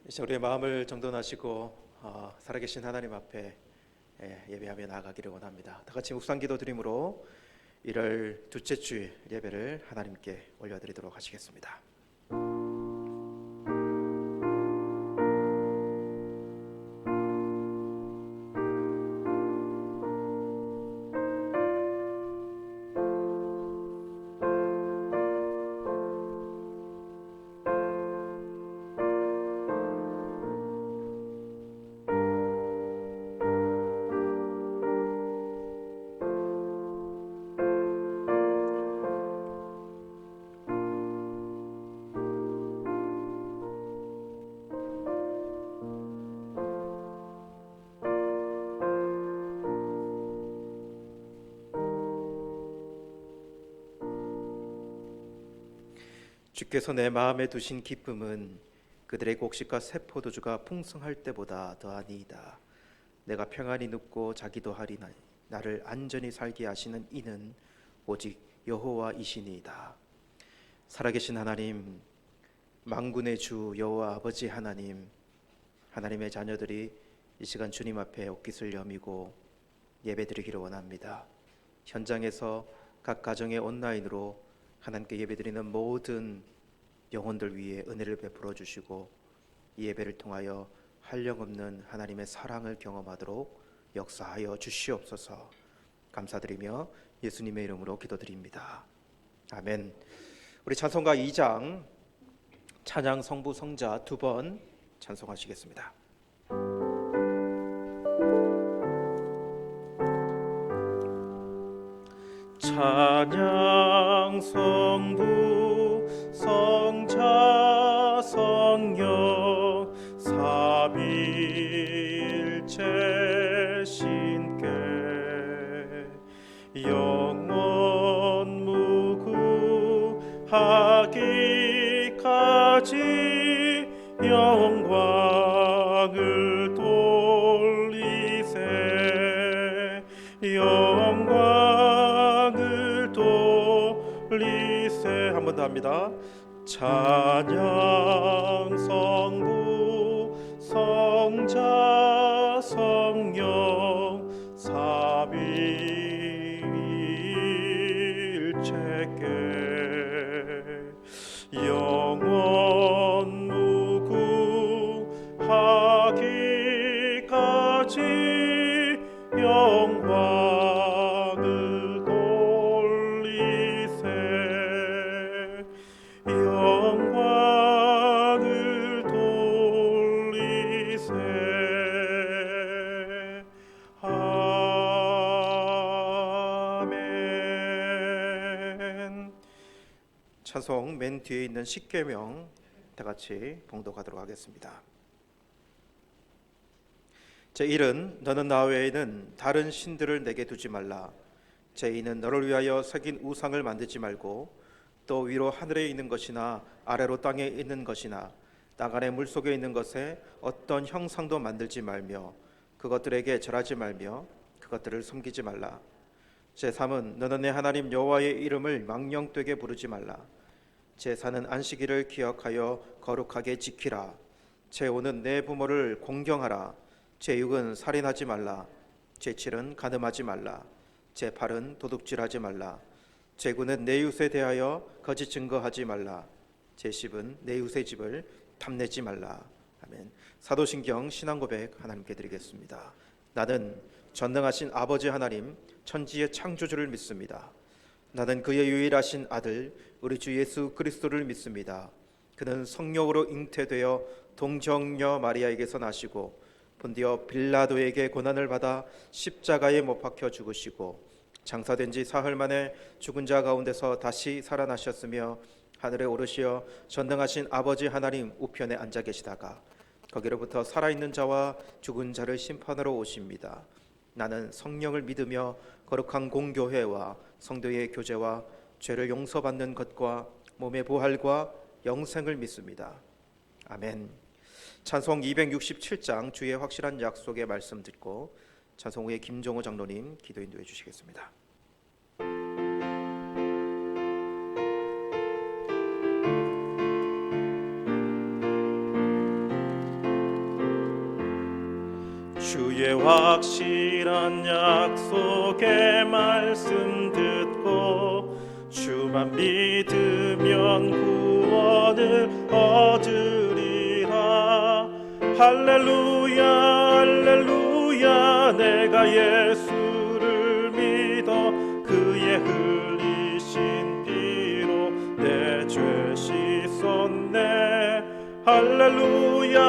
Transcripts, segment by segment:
이제 우리의 마음을 정돈하시고 살아계신 하나님 앞에 예배하며 나아가기를 원합니다. 다 같이 묵상기도 드림으로 1월 둘째 주 예배를 하나님께 올려드리도록 하시겠습니다. 주께서 내 마음에 두신 기쁨은 그들의 곡식과 새 포도주가 풍성할 때보다 더하니이다. 내가 평안히 눕고 자기도 하리나 나를 안전히 살게 하시는 이는 오직 여호와이시니이다. 살아계신 하나님, 만군의 주 여호와 아버지 하나님, 하나님의 자녀들이 이 시간 주님 앞에 옷깃을 여미고 예배드리기를 원합니다. 현장에서 각 가정의 온라인으로 하나님께 예배드리는 모든 영혼들 위에 은혜를 베풀어 주시고 이 예배를 통하여 한량없는 하나님의 사랑을 경험하도록 역사하여 주시옵소서. 감사드리며 예수님의 이름으로 기도드립니다. 아멘. 우리 찬송가 2장 찬양 성부 성자 2번 찬송하시겠습니다. 찬양 성부 성자 성령 삼위일체 신께 영원 무궁하기까지 영광을 돌리세 영광을 돌리세. 한 번 더 합니다. 찬양 성부 성자 성령 삼위일체께 영원 무궁하기까지 영광을 돌리세 영광을 돌리세. 아멘. 찬송 맨 뒤에 있는 십계명 다 같이 봉독하도록 하겠습니다. 제1은 너는 나 외에는 다른 신들을 내게 두지 말라. 제2는 너를 위하여 새긴 우상을 만들지 말고 또 위로 하늘에 있는 것이나 아래로 땅에 있는 것이나 땅 아래 물속에 있는 것에 어떤 형상도 만들지 말며 그것들에게 절하지 말며 그것들을 섬기지 말라. 제3은 너는 내 하나님 여호와의 이름을 망령되게 부르지 말라. 제4는 안식일을 기억하여 거룩하게 지키라. 제5는 내 부모를 공경하라. 제6은 살인하지 말라. 제7은 간음하지 말라. 제8은 도둑질하지 말라. 제9는 내 이웃에 대하여 거짓 증거하지 말라. 제10은 내 이웃의 집을 탐내지 말라. 아멘. 사도신경 신앙고백 하나님께 드리겠습니다. 나는 전능하신 아버지 하나님 천지의 창조주를 믿습니다. 나는 그의 유일하신 아들 우리 주 예수 그리스도를 믿습니다. 그는 성령으로 잉태되어 동정녀 마리아에게서 나시고 본디오 빌라도에게 고난을 받아 십자가에 못 박혀 죽으시고 장사된 지 사흘 만에 죽은 자 가운데서 다시 살아나셨으며 하늘에 오르시어 전능하신 아버지 하나님 우편에 앉아 계시다가 거기로부터 살아있는 자와 죽은 자를 심판하러 오십니다. 나는 성령을 믿으며 거룩한 공교회와 성도의 교제와 죄를 용서받는 것과 몸의 부활과 영생을 믿습니다. 아멘. 찬송 267장 주의 확실한 약속의 말씀 듣고 찬송 후에 김종호 장로님 기도 인도해 주시겠습니다. 주의 확실한 약속의 말씀 듣고 주만 믿으면 구원을 얻으리라. 할렐루야 할렐루야 내가 예수를 믿어 그의 흘리신 피로 내 죄 씻었네. 할렐루야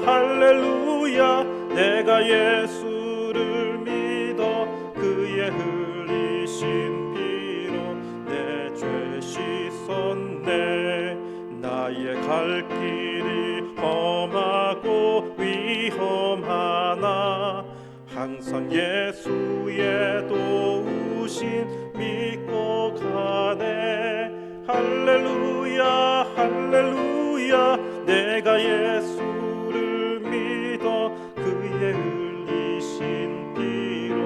할렐루야 내가 예수를 믿어 그의 흘리신 피로 내 죄 씻었네. 나의 갈 길이 험하고 위험하나 항상 예수의 도우심 믿고 가네. 할렐루야 할렐루야 내가 예수를 믿어 그의 흘리신 피로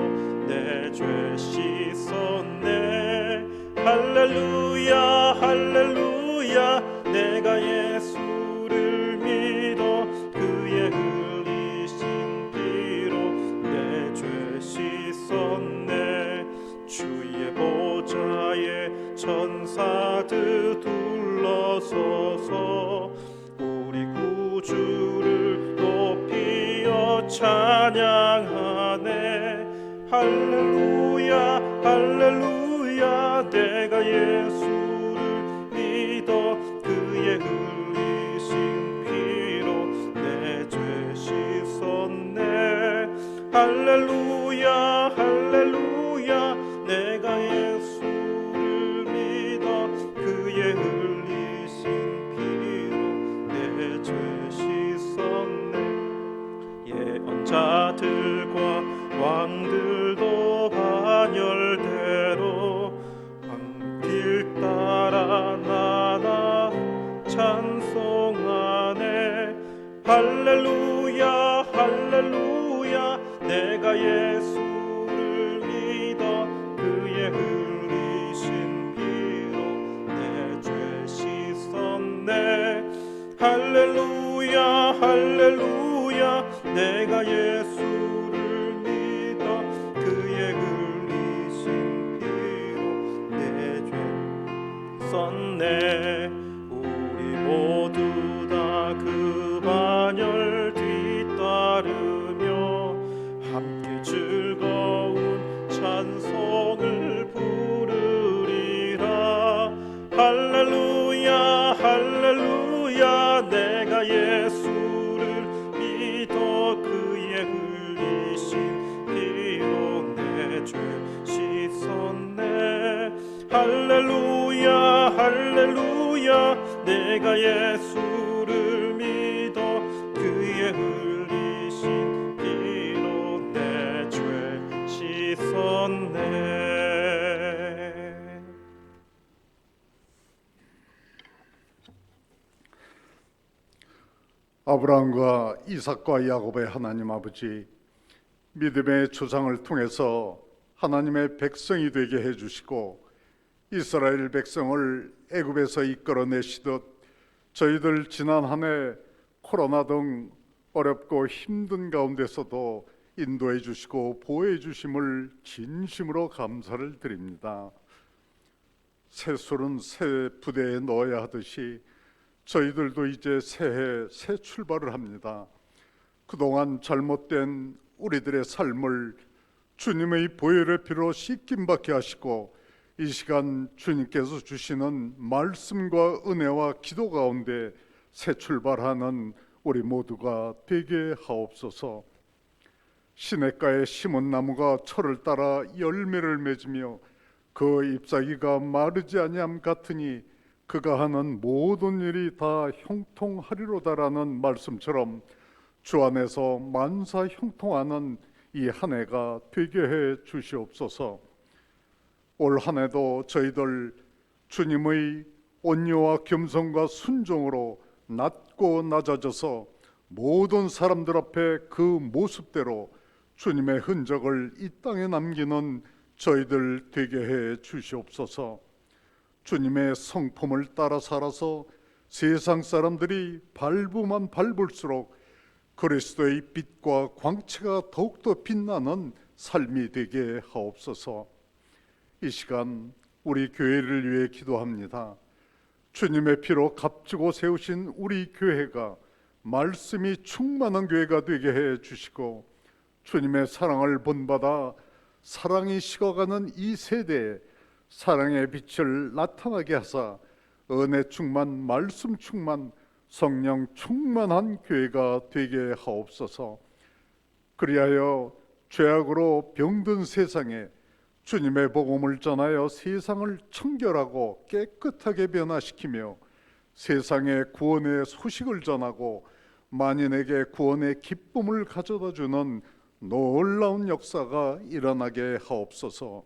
내 죄 씻었네. 할렐루야 할렐루야 내가 예수를 믿어 그의 흘리신 피로 내 죄 씻었네. 주의 보좌에 천사들 둘러서서 우리 구주를 높이어 찬양하네. 할렐루야 할렐루야 내가 예수를 믿어 그의 흘리신 피로 내 죄 씻었네. 할렐루야 할렐루야 내가 예수를 믿어 그의 흘리신 피로 내 죄 씻었네. 예언자들과 왕들도 반열대로 왕길 따라 나나 찬송하네. 할렐루야 할렐루야 내가 예수를 믿어 그의 흘리신 피로 내 죄 씻었네. 할렐루야 할렐루야 내가 예수를 믿어 그의 흘리신 피로 내 죄 씻었네. 우리 모두 다 그 반열 뒤따르며 함께 즐거운 찬송을 부르리라. 할렐루야 할렐루야 내가 예수를 믿어 그의 흘리신 피로 내 죄 씻었네. 할렐루야 할렐루야 내가 예수를 믿어 그의 흘리신 피로 내 죄 씻었네. 아브라함과 이삭과 야곱의 하나님 아버지, 믿음의 조상을 통해서 하나님의 백성이 되게 해주시고 이스라엘 백성을 애굽에서 이끌어내시듯 저희들 지난 한 해 코로나 등 어렵고 힘든 가운데서도 인도해 주시고 보호해 주심을 진심으로 감사를 드립니다. 새 술은 새 부대에 넣어야 하듯이 저희들도 이제 새해 새 출발을 합니다. 그동안 잘못된 우리들의 삶을 주님의 보혈의 피로 씻김받게 하시고 이 시간 주님께서 주시는 말씀과 은혜와 기도 가운데 새 출발하는 우리 모두가 되게 하옵소서. 시냇가에 심은 나무가 철을 따라 열매를 맺으며 그 잎사귀가 마르지 아니함 같으니 그가 하는 모든 일이 다 형통하리로다라는 말씀처럼 주 안에서 만사 형통하는 이 한 해가 되게 해 주시옵소서. 올 한 해도 저희들 주님의 온유와 겸손과 순종으로 낮고 낮아져서 모든 사람들 앞에 그 모습대로 주님의 흔적을 이 땅에 남기는 저희들 되게 해 주시옵소서. 주님의 성품을 따라 살아서 세상 사람들이 밟으면 밟을수록 그리스도의 빛과 광채가 더욱더 빛나는 삶이 되게 하옵소서. 이 시간 우리 교회를 위해 기도합니다. 주님의 피로 값지고 세우신 우리 교회가 말씀이 충만한 교회가 되게 해 주시고, 주님의 사랑을 본받아 사랑이 식어가는 이 세대에 사랑의 빛을 나타나게 하사 은혜 충만, 말씀 충만, 성령 충만한 교회가 되게 하옵소서. 그리하여 죄악으로 병든 세상에 주님의 복음을 전하여 세상을 청결하고 깨끗하게 변화시키며 세상에 구원의 소식을 전하고 만인에게 구원의 기쁨을 가져다 주는 놀라운 역사가 일어나게 하옵소서.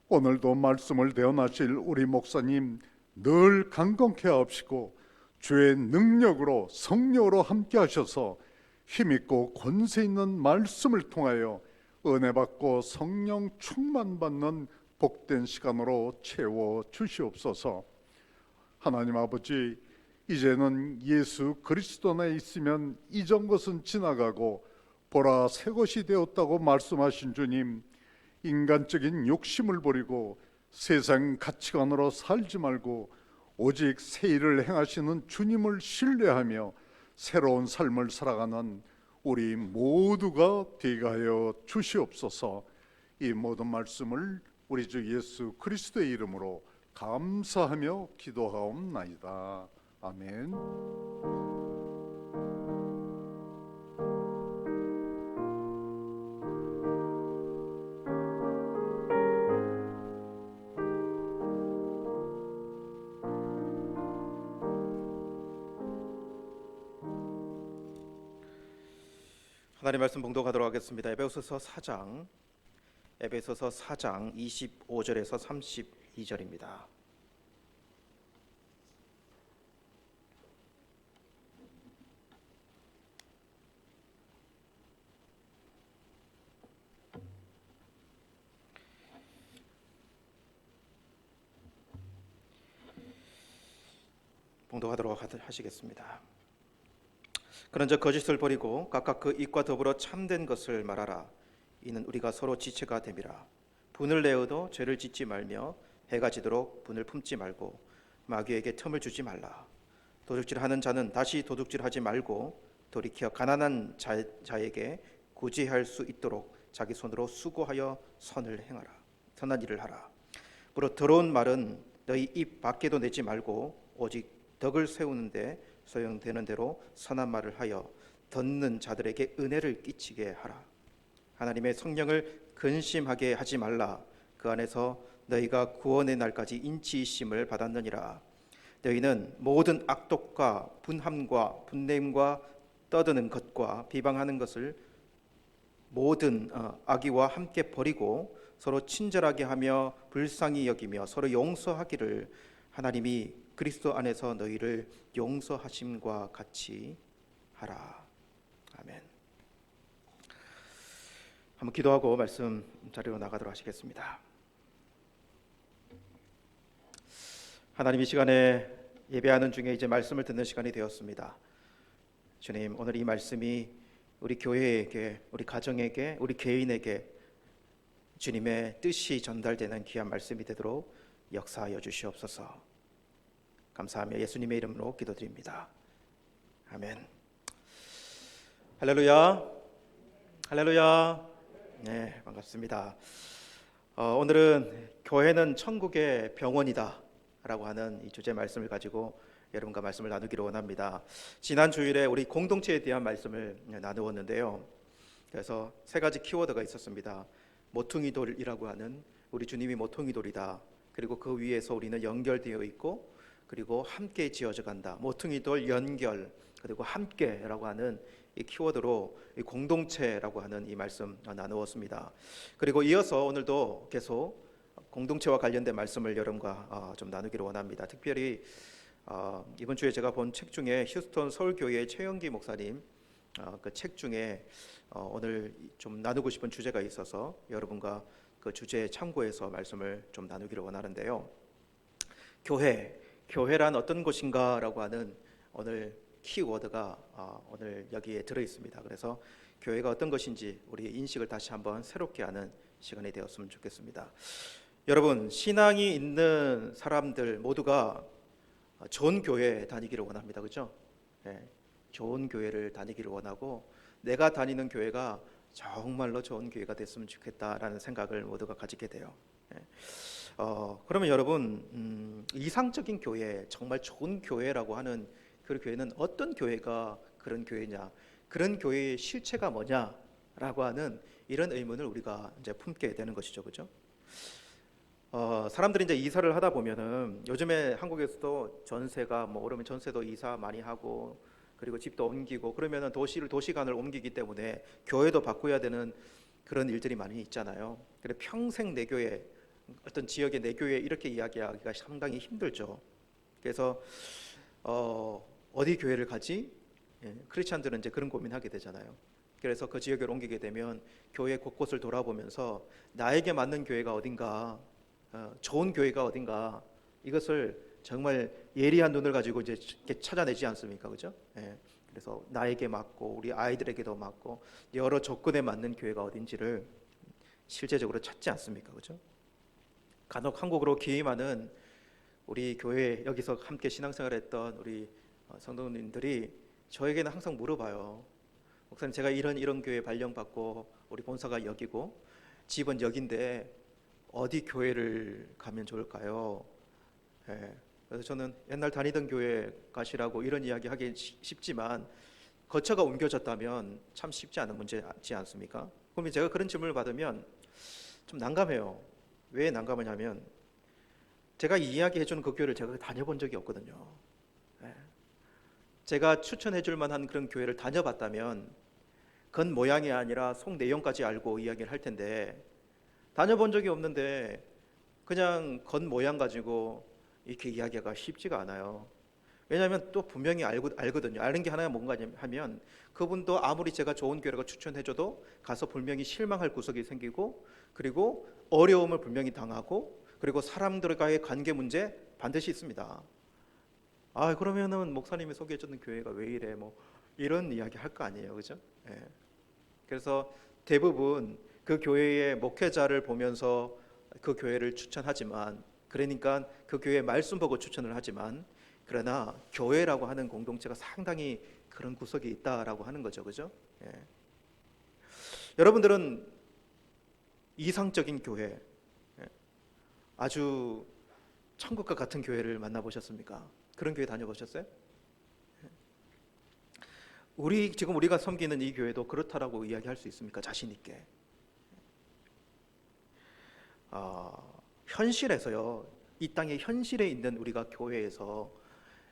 오늘도 말씀을 대언하실 우리 목사님 늘 강건케 하옵시고 주의 능력으로 성령으로 함께 하셔서 힘있고 권세 있는 말씀을 통하여 은혜 받고 성령 충만 받는 복된 시간으로 채워 주시옵소서. 하나님 아버지, 이제는 예수 그리스도 안에 있으면 이전 것은 지나가고 보라 새 것이 되었다고 말씀하신 주님, 인간적인 욕심을 버리고 세상 가치관으로 살지 말고 오직 새 일을 행하시는 주님을 신뢰하며 새로운 삶을 살아가는 우리 모두가 되게 하여 주시옵소서. 이 모든 말씀을 우리 주 예수 그리스도의 이름으로 감사하며 기도하옵나이다. 아멘. 하나님 말씀 봉독하도록 하겠습니다. 에베소서 4장 25절에서 32절입니다. 봉독하도록 하시겠습니다. 그런즉 거짓을 버리고 각각 그 입과 더불어 참된 것을 말하라. 이는 우리가 서로 지체가 됨이라. 분을 내어도 죄를 짓지 말며 해가 지도록 분을 품지 말고 마귀에게 틈을 주지 말라. 도둑질하는 자는 다시 도둑질하지 말고 돌이켜 가난한 자에게 구제할 수 있도록 자기 손으로 수고하여 선한 일을 하라. 무릇 더러운 말은 너희 입 밖에도 내지 말고 오직 덕을 세우는데 소용되는 대로 선한 말을 하여 듣는 자들에게 은혜를 끼치게 하라. 하나님의 성령을 근심하게 하지 말라. 그 안에서 너희가 구원의 날까지 인치심을 받았느니라. 너희는 모든 악독과 분함과 분냄과 떠드는 것과 비방하는 것을 모든 악의와 함께 버리고 서로 친절하게 하며 불쌍히 여기며 서로 용서하기를 하나님이 그리스도 안에서 너희를 용서하심과 같이 하라. 아멘. 한번 기도하고 말씀 자리로 나가도록 하시겠습니다. 하나님, 이 시간에 예배하는 중에 이제 말씀을 듣는 시간이 되었습니다. 주님, 오늘 이 말씀이 우리 교회에게, 우리 가정에게, 우리 개인에게 주님의 뜻이 전달되는 귀한 말씀이 되도록 역사하여 주시옵소서. 감사하며 예수님의 이름으로 기도드립니다. 아멘. 할렐루야. 할렐루야. 네, 반갑습니다. 오늘은 교회는 천국의 병원이다 라고 하는 이 주제 말씀을 가지고 여러분과 말씀을 나누기를 원합니다. 지난 주일에 우리 공동체에 대한 말씀을 나누었는데요. 그래서 세 가지 키워드가 있었습니다. 모퉁이돌이라고 하는 우리 주님이 모퉁이돌이다. 그리고 그 위에서 우리는 연결되어 있고, 그리고 함께 지어져 간다. 모퉁이돌, 연결, 그리고 함께라고 하는 이 키워드로 이 공동체라고 하는 이 말씀 나누었습니다. 그리고 이어서 오늘도 계속 공동체와 관련된 말씀을 여러분과 좀 나누기를 원합니다. 특별히 이번 주에 제가 본 책 중에 휴스턴 서울교회 최영기 목사님 그 책 중에 오늘 좀 나누고 싶은 주제가 있어서 여러분과 그 주제에 참고해서 말씀을 좀 나누기를 원하는데요. 교회란 어떤 곳인가라고 하는 오늘 키워드가 오늘 여기에 들어 있습니다. 그래서 교회가 어떤 것인지 우리 인식을 다시 한번 새롭게 하는 시간이 되었으면 좋겠습니다. 여러분, 신앙이 있는 사람들 모두가 좋은 교회 다니기를 원합니다. 그렇죠? 네, 좋은 교회를 다니기를 원하고 내가 다니는 교회가 정말로 좋은 교회가 됐으면 좋겠다라는 생각을 모두가 가지게 돼요. 네. 그러면 여러분, 이상적인 교회, 정말 좋은 교회라고 하는 그 교회는 어떤 교회가 그런 교회냐, 그런 교회의 실체가 뭐냐라고 하는 이런 의문을 우리가 이제 품게 되는 것이죠, 그렇죠? 사람들이 이제 이사를 하다 보면은 요즘에 한국에서도 전세가 뭐 오르면 전세도 이사 많이 하고 그리고 집도 옮기고 그러면은 도시간을 옮기기 때문에 교회도 바꿔야 되는 그런 일들이 많이 있잖아요. 그래 평생 내 교회, 어떤 지역의 내 교회 이렇게 이야기하기가 상당히 힘들죠. 그래서 어디 교회를 가지? 크리스찬들은 이제 그런 고민하게 되잖아요. 그래서 그 지역을 옮기게 되면 교회 곳곳을 돌아보면서 나에게 맞는 교회가 어딘가, 좋은 교회가 어딘가, 이것을 정말 예리한 눈을 가지고 이제 이렇게 찾아내지 않습니까, 그죠? 그래서 나에게 맞고 우리 아이들에게도 맞고 여러 조건에 맞는 교회가 어딘지를 실제적으로 찾지 않습니까, 그죠? 간혹 한국으로 기임하는 우리 교회 여기서 함께 신앙생활했던 우리 성도님들이 저에게는 항상 물어봐요. 목사님, 제가 이런 교회 발령받고 우리 본사가 여기고 집은 여긴데 어디 교회를 가면 좋을까요? 그래서 저는 옛날 다니던 교회 가시라고 이런 이야기 하기 쉽지만 거처가 옮겨졌다면 참 쉽지 않은 문제지 않습니까? 그러면 제가 그런 질문을 받으면 좀 난감해요. 왜 난감하냐면 제가 이야기해 주는 그 교회를 제가 다녀본 적이 없거든요. 제가 추천해 줄 만한 그런 교회를 다녀봤다면 겉 모양이 아니라 속 내용까지 알고 이야기를 할 텐데 다녀본 적이 없는데 그냥 겉 모양 가지고 이렇게 이야기가 쉽지가 않아요. 왜냐하면 또 분명히 알거든요. 아는 게 하나가 뭔가 하면 그분도 아무리 제가 좋은 교회라고 추천해줘도 가서 분명히 실망할 구석이 생기고 그리고 어려움을 분명히 당하고 그리고 사람들과의 관계 문제 반드시 있습니다. 그러면은 목사님이 소개해주는 교회가 왜 이래, 뭐 이런 이야기 할 거 아니에요, 그죠? 그래서 대부분 그 교회의 목회자를 보면서 그 교회를 추천하지만, 그러니까 그 교회 말씀 보고 추천을 하지만, 그러나 교회라고 하는 공동체가 상당히 그런 구석이 있다라고 하는 거죠, 그죠? 여러분들은 이상적인 교회, 아주 천국과 같은 교회를 만나보셨습니까? 그런 교회 다녀보셨어요? 지금 우리가 섬기는 이 교회도 그렇다라고 이야기할 수 있습니까? 자신 있게. 현실에서요, 이 땅의 현실에 있는 우리가 교회에서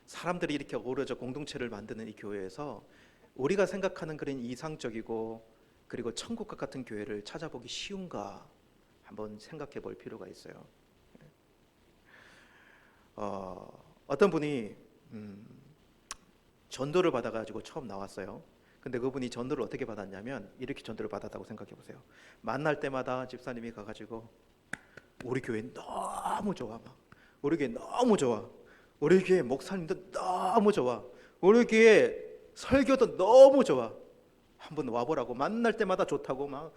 사람들이 이렇게 어우러져 공동체를 만드는 이 교회에서 우리가 생각하는 그런 이상적이고 그리고 천국과 같은 교회를 찾아보기 쉬운가 한번 생각해 볼 필요가 있어요. 어떤 분이 전도를 받아가지고 처음 나왔어요. 근데 그분이 전도를 어떻게 받았냐면 이렇게 전도를 받았다고 생각해 보세요. 만날 때마다 집사님이 가가지고 우리 교회 너무 좋아, 막 우리 교회 너무 좋아, 우리 교회 목사님도 너무 좋아, 우리 교회 설교도 너무 좋아, 한번 와보라고, 만날 때마다 좋다고, 막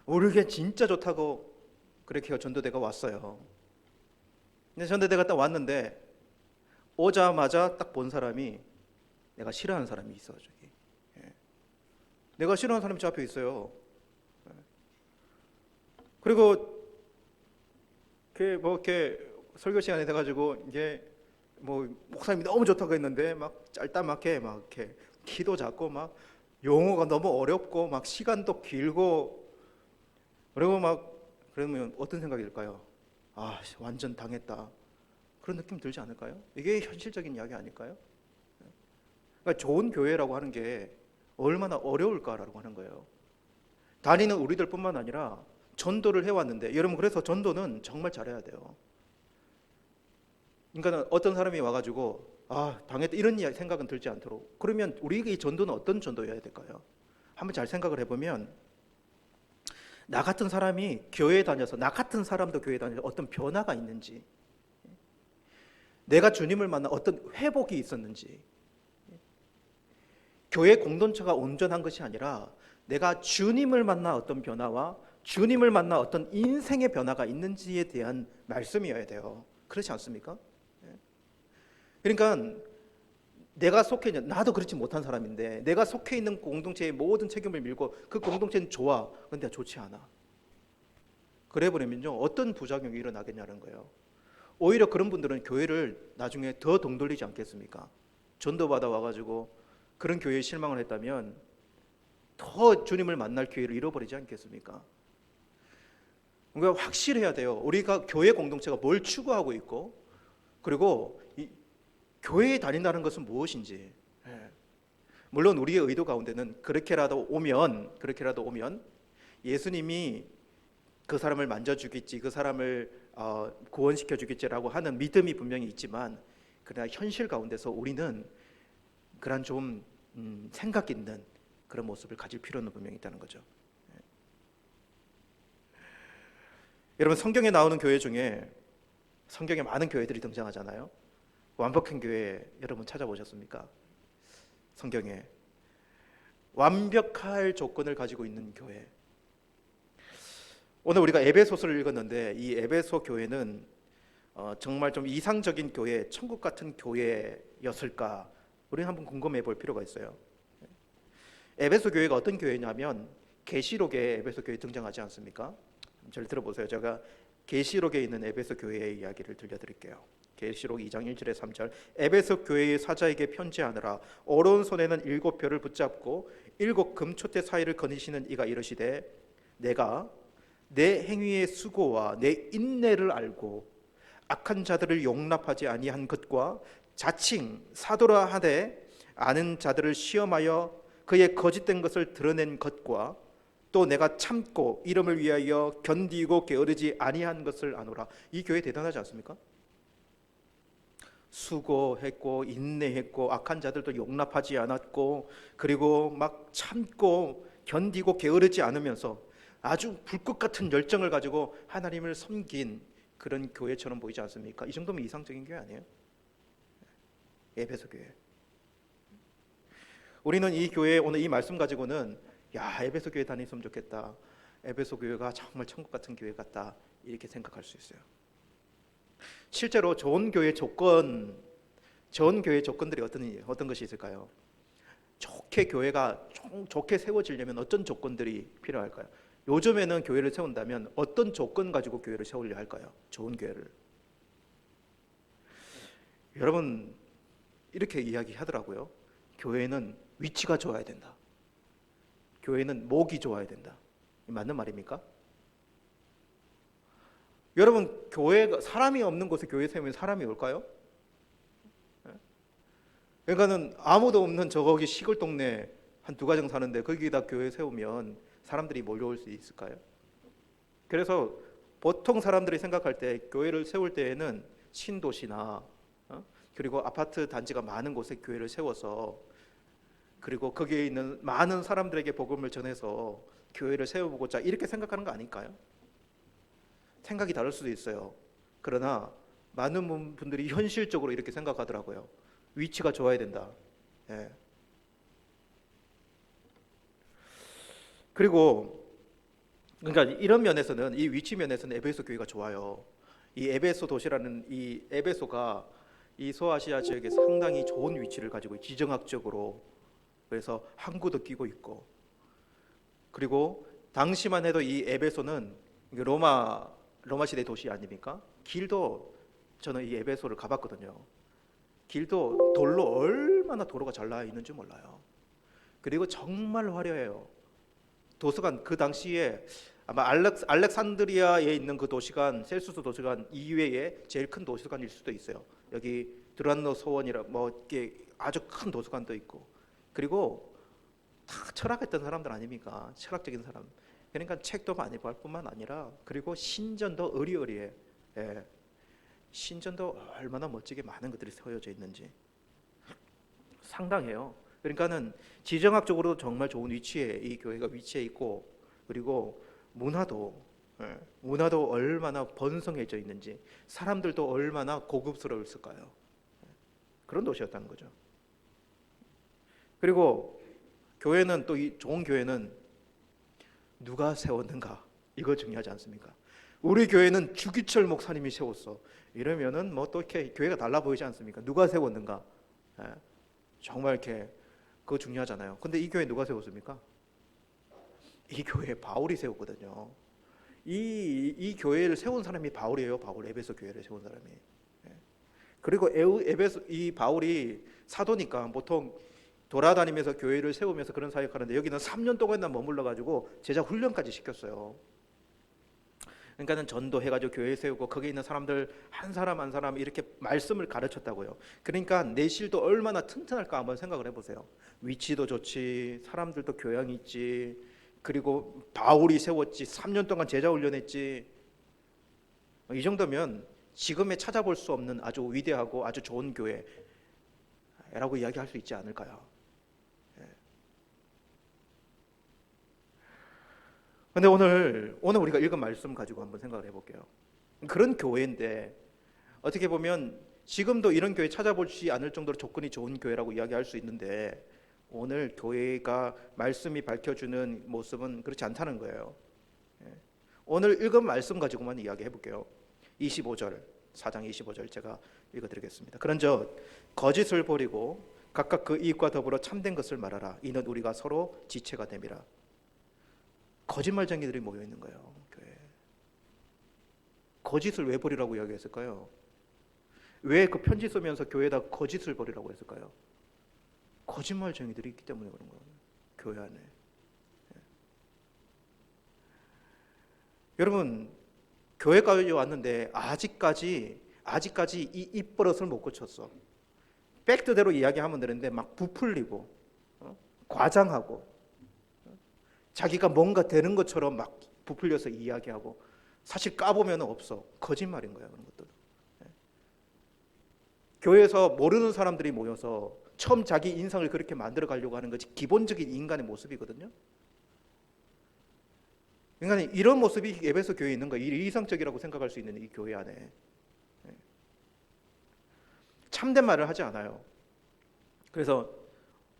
우리 교회 진짜 좋다고 그렇게 전도대가 왔어요. 근데 전도대가 딱 왔는데 오자마자 딱 본 사람이 내가 싫어하는 사람이 있어, 저기. 내가 싫어하는 사람이 저 앞에 있어요. 그리고 이렇게 설교 시간에 돼가지고 이게 뭐 목사님이 너무 좋다고 했는데 막 짤딱하게 막 이렇게 키도 작고 막 용어가 너무 어렵고 막 시간도 길고 그리고 막 그러면 어떤 생각이 들까요? 완전 당했다, 그런 느낌 들지 않을까요? 이게 현실적인 이야기 아닐까요? 그러니까 좋은 교회라고 하는 게 얼마나 어려울까라고 하는 거예요. 다니는 우리들뿐만 아니라 전도를 해왔는데, 여러분 그래서 전도는 정말 잘해야 돼요. 그러니까 어떤 사람이 와가지고 당했다 이런 생각은 들지 않도록, 그러면 우리에게 이 전도는 어떤 전도여야 될까요? 한번 잘 생각을 해보면 나 같은 사람이 교회에 다녀서, 나 같은 사람도 교회에 다녀서 어떤 변화가 있는지, 내가 주님을 만나 어떤 회복이 있었는지, 교회 공동체가 온전한 것이 아니라 내가 주님을 만나 어떤 변화와 주님을 만나 어떤 인생의 변화가 있는지에 대한 말씀이어야 돼요. 그렇지 않습니까? 그러니까 내가 속해 있는, 나도 그렇지 못한 사람인데 내가 속해 있는 공동체의 모든 책임을 밀고 그 공동체는 좋아, 근데 좋지 않아. 그래 버리면요 어떤 부작용이 일어나겠냐는 거예요. 오히려 그런 분들은 교회를 나중에 더 동 돌리지 않겠습니까? 전도 받아 와가지고 그런 교회에 실망을 했다면 더 주님을 만날 기회를 잃어버리지 않겠습니까? 그러니까 확실해야 돼요. 우리가 교회 공동체가 뭘 추구하고 있고, 그리고 이 교회에 다닌다는 것은 무엇인지. 물론 우리의 의도 가운데는 그렇게라도 오면 예수님이 그 사람을 만져주겠지, 그 사람을 구원시켜 주겠지라고 하는 믿음이 분명히 있지만, 그러나 현실 가운데서 우리는 그런 좀 생각 있는 그런 모습을 가질 필요는 분명히 있다는 거죠. 여러분, 성경에 나오는 교회 중에 성경에 많은 교회들이 등장하잖아요. 완벽한 교회 여러분 찾아보셨습니까? 성경에 완벽할 조건을 가지고 있는 교회. 오늘 우리가 에베소서를 읽었는데 이 에베소 교회는 정말 좀 이상적인 교회, 천국 같은 교회였을까? 우리는 한번 궁금해 볼 필요가 있어요. 에베소 교회가 어떤 교회냐면 계시록에 에베소 교회 등장하지 않습니까? 잘 들어보세요. 제가 계시록에 있는 에베소 교회의 이야기를 들려드릴게요. 계시록 2장 1절에 3절. 에베소 교회의 사자에게 편지하느라 오른손에는 7별을 붙잡고 7 금초대 사이를 거니시는 이가 이르시되 내가 내 행위의 수고와 내 인내를 알고 악한 자들을 용납하지 아니한 것과 자칭 사도라 하되 아는 자들을 시험하여 그의 거짓된 것을 드러낸 것과 또 내가 참고 이름을 위하여 견디고 게으르지 아니한 것을 아노라. 이 교회 대단하지 않습니까? 수고했고 인내했고 악한 자들도 용납하지 않았고 그리고 막 참고 견디고 게으르지 않으면서 아주 불꽃 같은 열정을 가지고 하나님을 섬긴 그런 교회처럼 보이지 않습니까? 이 정도면 이상적인 교회 아니에요? 에베소 교회. 우리는 이 교회 오늘 이 말씀 가지고는 야, 에베소 교회 다녔으면 좋겠다. 에베소 교회가 정말 천국 같은 교회 같다. 이렇게 생각할 수 있어요. 실제로 좋은 교회 조건들이 어떤 것이 있을까요? 교회가 좋게 세워지려면 어떤 조건들이 필요할까요? 요즘에는 교회를 세운다면 어떤 조건 가지고 교회를 세우려 할까요? 좋은 교회를. 여러분 이렇게 이야기하더라고요. 교회는 위치가 좋아야 된다. 교회는 목이 좋아야 된다. 맞는 말입니까? 여러분 교회가 사람이 없는 곳에 교회 세우면 사람이 올까요? 그러니까는 아무도 없는 저기 시골 동네 한 2가정 사는데 거기다 교회 세우면 사람들이 몰려올 수 있을까요? 그래서 보통 사람들이 생각할 때 교회를 세울 때에는 신도시나 그리고 아파트 단지가 많은 곳에 교회를 세워서 그리고 거기에 있는 많은 사람들에게 복음을 전해서 교회를 세워보고자 이렇게 생각하는 거 아닐까요? 생각이 다를 수도 있어요. 그러나 많은 분들이 현실적으로 이렇게 생각하더라고요. 위치가 좋아야 된다. 예. 그리고 그러니까 이런 면에서는 이 위치 면에서는 에베소 교회가 좋아요. 이 에베소 도시라는 이 에베소가 이 소아시아 지역에 상당히 좋은 위치를 가지고 있어요. 지정학적으로. 그래서 항구도 끼고 있고 그리고 당시만 해도 이 에베소는 로마 시대 도시 아닙니까? 길도 저는 이 에베소를 가봤거든요. 길도 돌로 얼마나 도로가 잘 나와 있는지 몰라요. 그리고 정말 화려해요. 도서관 그 당시에 아마 알렉산드리아에 있는 그 도시관 셀수스 도서관 이외에 제일 큰 도서관일 수도 있어요. 여기 드란노 소원이라 뭐 이게 아주 큰 도서관도 있고 그리고 다 철학했던 사람들 아닙니까? 철학적인 사람. 그러니까 책도 많이 볼 뿐만 아니라 그리고 신전도 의리의리해. 예. 신전도 얼마나 멋지게 많은 것들이 세워져 있는지 상당해요. 그러니까는 지정학적으로 정말 좋은 위치에 이 교회가 위치해 있고 그리고 문화도 얼마나 번성해져 있는지 사람들도 얼마나 고급스러웠을까요? 그런 도시였다는 거죠. 그리고 교회는 또 이 좋은 교회는 누가 세웠는가 이거 중요하지 않습니까? 우리 교회는 주기철 목사님이 세웠어. 이러면은 뭐 또 이렇게 교회가 달라 보이지 않습니까? 누가 세웠는가? 예, 정말 이렇게 그거 중요하잖아요. 근데 이 교회 누가 세웠습니까? 이 교회 바울이 세웠거든요. 이 교회를 세운 사람이 바울이에요. 바울 에베소 교회를 세운 사람이. 예. 그리고 에베소 이 바울이 사도니까 보통 돌아다니면서 교회를 세우면서 그런 사역하는데 여기는 3년 동안나 머물러 가지고 제자 훈련까지 시켰어요. 그러니까는 전도해가지고 교회 세우고 거기 있는 사람들 한 사람 한 사람 이렇게 말씀을 가르쳤다고요. 그러니까 내실도 얼마나 튼튼할까 한번 생각을 해보세요. 위치도 좋지, 사람들도 교양이 있지, 그리고 바울이 세웠지, 3년 동안 제자 훈련했지. 이 정도면 지금에 찾아볼 수 없는 아주 위대하고 아주 좋은 교회라고 이야기할 수 있지 않을까요? 근데 오늘 우리가 읽은 말씀 가지고 한번 생각을 해볼게요. 그런 교회인데 어떻게 보면 지금도 이런 교회 찾아보지 않을 정도로 조건이 좋은 교회라고 이야기할 수 있는데 오늘 교회가 말씀이 밝혀주는 모습은 그렇지 않다는 거예요. 오늘 읽은 말씀 가지고만 이야기해 볼게요. 25절, 4장 25절 제가 읽어드리겠습니다. 그런즉 거짓을 버리고 각각 그 이익과 더불어 참된 것을 말하라. 이는 우리가 서로 지체가 됨이라. 거짓말쟁이들이 모여 있는 거예요. 교회. 거짓을 왜 버리라고 이야기했을까요? 왜 그 편지 쓰면서 교회에다 거짓을 버리라고 했을까요? 거짓말쟁이들이 있기 때문에 그런 거예요. 교회 안에. 여러분, 교회까지 왔는데 아직까지 이 입버릇을 못 고쳤어. 팩트대로 이야기하면 되는데 막 부풀리고 과장하고 자기가 뭔가 되는 것처럼 막 부풀려서 이야기하고 사실 까보면 없어. 거짓말인 거야. 그런 것도. 교회에서 모르는 사람들이 모여서 처음 자기 인상을 그렇게 만들어 가려고 하는 것이 기본적인 인간의 모습이거든요. 그러니까 이런 모습이 에베소 교회에 있는 거예요. 이상적이라고 생각할 수 있는 이 교회 안에. 참된 말을 하지 않아요. 그래서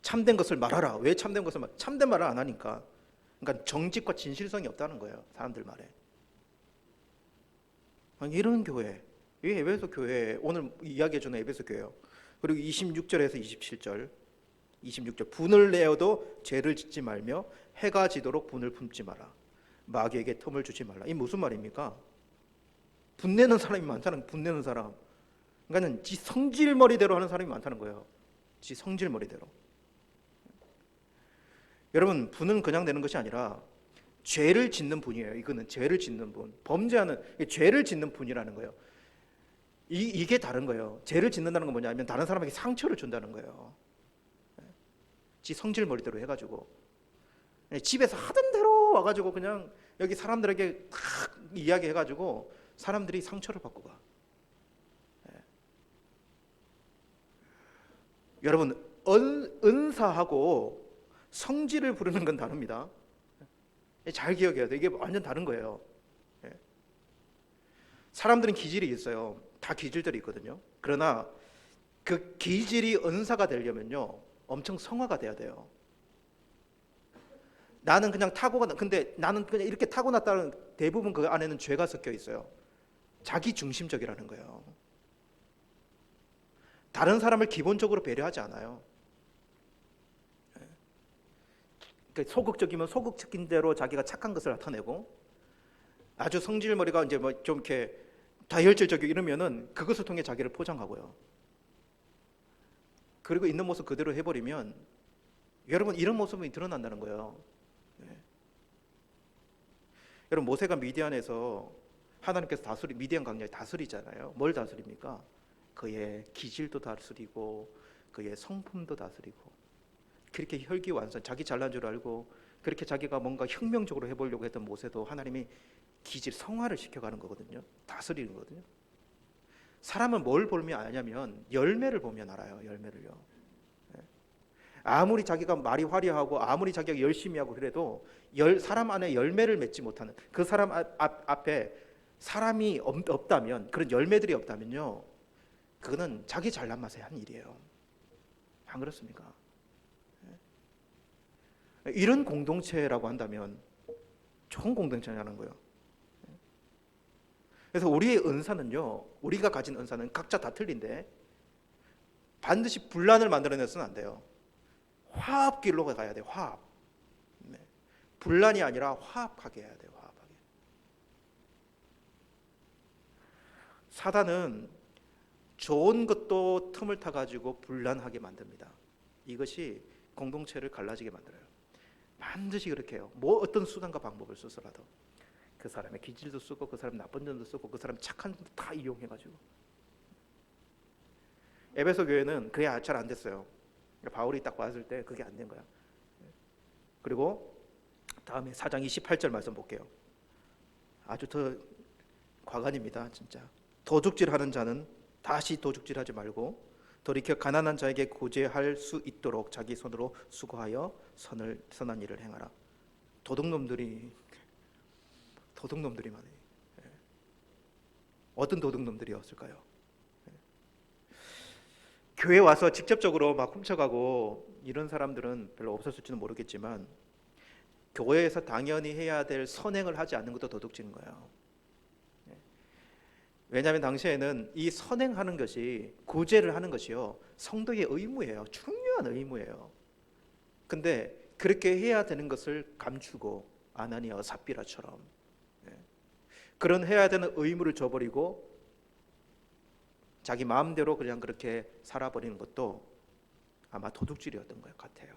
참된 것을 말하라. 왜 참된 것을 참된 말을 안 하니까. 그러니까 정직과 진실성이 없다는 거예요. 사람들 말에. 이런 교회, 이 에베소 교회, 오늘 이야기해 주는 에베소 교회요. 그리고 26절에서 27절, 26절 분을 내어도 죄를 짓지 말며 해가 지도록 분을 품지 마라. 마귀에게 틈을 주지 말라. 이 무슨 말입니까? 분내는 사람이 많다는, 분내는 사람. 그러니까는 지 성질머리대로 하는 사람이 많다는 거예요. 지 성질머리대로. 여러분, 분은 그냥 내는 것이 아니라 죄를 짓는 분이에요. 이거는 죄를 짓는 분, 범죄하는, 죄를 짓는 분이라는 거예요. 이게 다른 거예요. 죄를 짓는다는 건 뭐냐면 다른 사람에게 상처를 준다는 거예요. 지 성질머리대로 해가지고 집에서 하던 대로 와가지고 그냥 여기 사람들에게 탁 이야기해가지고 사람들이 상처를 받고 가. 여러분, 은사하고 성질을 부르는 건 다릅니다. 잘 기억해야 돼요. 이게 완전 다른 거예요. 사람들은 기질이 있어요. 다 기질들이 있거든요. 그러나 그 기질이 은사가 되려면요, 엄청 성화가 돼야 돼요. 나는 그냥 근데 나는 그냥 이렇게 타고났다는 대부분 그 안에는 죄가 섞여 있어요. 자기 중심적이라는 거예요. 다른 사람을 기본적으로 배려하지 않아요. 그러니까 소극적이면 소극적인 대로 자기가 착한 것을 나타내고, 아주 성질머리가 이제 뭐 좀 이렇게 다혈질적이고 이러면은 그것을 통해 자기를 포장하고요. 그리고 있는 모습 그대로 해버리면 여러분 이런 모습이 드러난다는 거예요. 여러분, 모세가 미디안에서 하나님께서 미디안 광야에 다스리잖아요. 뭘 다스립니까? 그의 기질도 다스리고 그의 성품도 다스리고, 그렇게 혈기완성, 자기 잘난 줄 알고 그렇게 자기가 뭔가 혁명적으로 해보려고 했던 모세도 하나님이 기질 성화를 시켜가는 거거든요. 다스리는 거거든요. 사람은 뭘 보면 아냐면 열매를 보면 알아요. 열매를요. 아무리 자기가 말이 화려하고 아무리 자기가 열심히 하고 그래도 사람 안에 열매를 맺지 못하는, 그 사람 앞에 사람이 없다면, 그런 열매들이 없다면요, 그거는 자기 잘난 맛에 한 일이에요. 안 그렇습니까? 이런 공동체라고 한다면 좋은 공동체라는 거예요. 그래서 우리의 은사는요, 우리가 가진 은사는 각자 다 틀린데 반드시 분란을 만들어내서는 안 돼요. 화합길로 가야 돼요. 화합. 네. 분란이 아니라 화합하게 해야 돼요. 화합하게. 사단은 좋은 것도 틈을 타가지고 분란하게 만듭니다. 이것이 공동체를 갈라지게 만들어요. 반드시 그렇게 해요. 뭐 어떤 수단과 방법을 써서라도 그 사람의 기질도 쓰고 그 사람 나쁜 점도 쓰고 그 사람 착한 점도 다 이용해가지고. 에베소 교회는 그게 잘 안 됐어요. 바울이 딱 왔을 때 그게 안 된 거야. 그리고 다음에 4장 28절 말씀 볼게요. 아주 더 과간입니다. 진짜. 도둑질하는 자는 다시 도둑질하지 말고 돌이켜 가난한 자에게 구제할 수 있도록 자기 손으로 수고하여 선한 일을 행하라. 도둑놈들이 많아요. 어떤 도둑놈들이었을까요? 교회 와서 직접적으로 막 훔쳐가고 이런 사람들은 별로 없었을지는 모르겠지만 교회에서 당연히 해야 될 선행을 하지 않는 것도 도둑질인 거예요. 왜냐하면 당시에는 이 선행하는 것이 구제를 하는 것이요 성도의 의무예요. 중요한 의무예요. 근데 그렇게 해야 되는 것을 감추고 아나니아와 삽비라처럼 그런 해야 되는 의무를 저버리고 자기 마음대로 그냥 그렇게 살아버리는 것도 아마 도둑질이었던 것 같아요.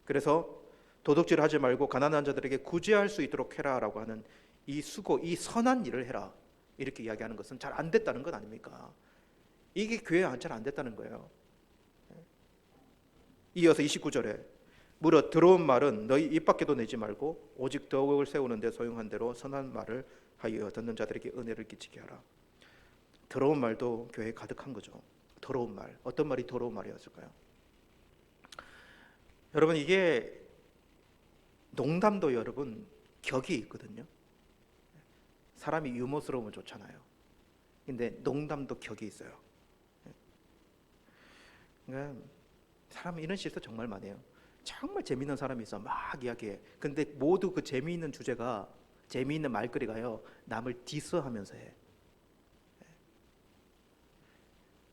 그래서 도둑질 하지 말고 가난한 자들에게 구제할 수 있도록 해라라고 하는 이 수고, 이 선한 일을 해라 이렇게 이야기하는 것은 잘 안 됐다는 것 아닙니까? 이게 교회에 잘 안 됐다는 거예요. 이어서 29절에 무릇 들어온 말은 너희 입 밖에도 내지 말고 오직 덕을 세우는 데 소용한 대로 선한 말을 하여 듣는 자들에게 은혜를 끼치게 하라. 더러운 말도 교회에 가득한 거죠. 더러운 말. 어떤 말이 더러운 말이었을까요? 여러분 이게 농담도 여러분 격이 있거든요. 사람이 유머스러우면 좋잖아요. 근데 농담도 격이 있어요. 그러니까 사람이 이런 실수 정말 많이 해요. 정말 재미있는 사람이 있어 막 이야기해. 근데 모두 그 재미있는 주제가 재미있는 말거리가요 남을 디스하면서 해.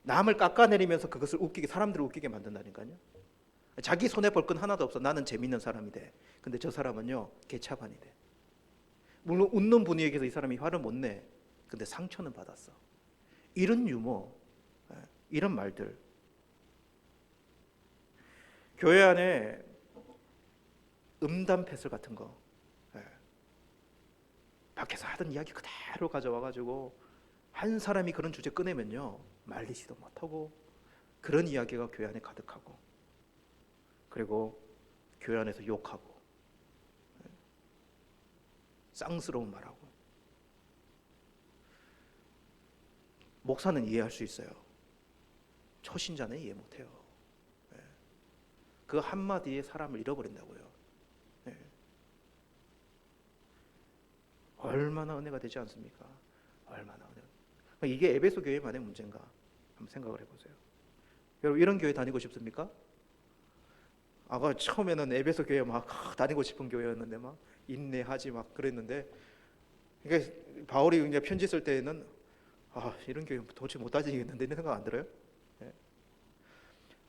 남을 깎아내리면서 그것을 웃기게 사람들을 웃기게 만든다니까요. 자기 손에 볼 건 하나도 없어. 나는 재미있는 사람이 돼. 근데 저 사람은요 개차반이 돼. 물론 웃는 분위기에서 이 사람이 화를 못 내. 근데 상처는 받았어. 이런 유머, 이런 말들. 교회 안에 음담 패설 같은 거, 밖에서 하던 이야기 그대로 가져와가지고 한 사람이 그런 주제 꺼내면요 말리지도 못하고 그런 이야기가 교회 안에 가득하고 그리고 교회 안에서 욕하고 쌍스러운 말하고 목사는 이해할 수 있어요. 초신자는 이해 못해요. 그 한마디에 사람을 잃어버린다고요. 얼마나 은혜가 되지 않습니까? 얼마나 은혜가. 이게 에베소 교회만의 문제인가? 한번 생각을 해보세요. 여러분 이런 교회 다니고 싶습니까? 아까 처음에는 에베소 교회 막 다니고 싶은 교회였는데 막 인내하지 막 그랬는데 이게 바울이 이제 편지 쓸 때에는 이런 교회 도저히 못 다니겠는데 이런 생각 안 들어요?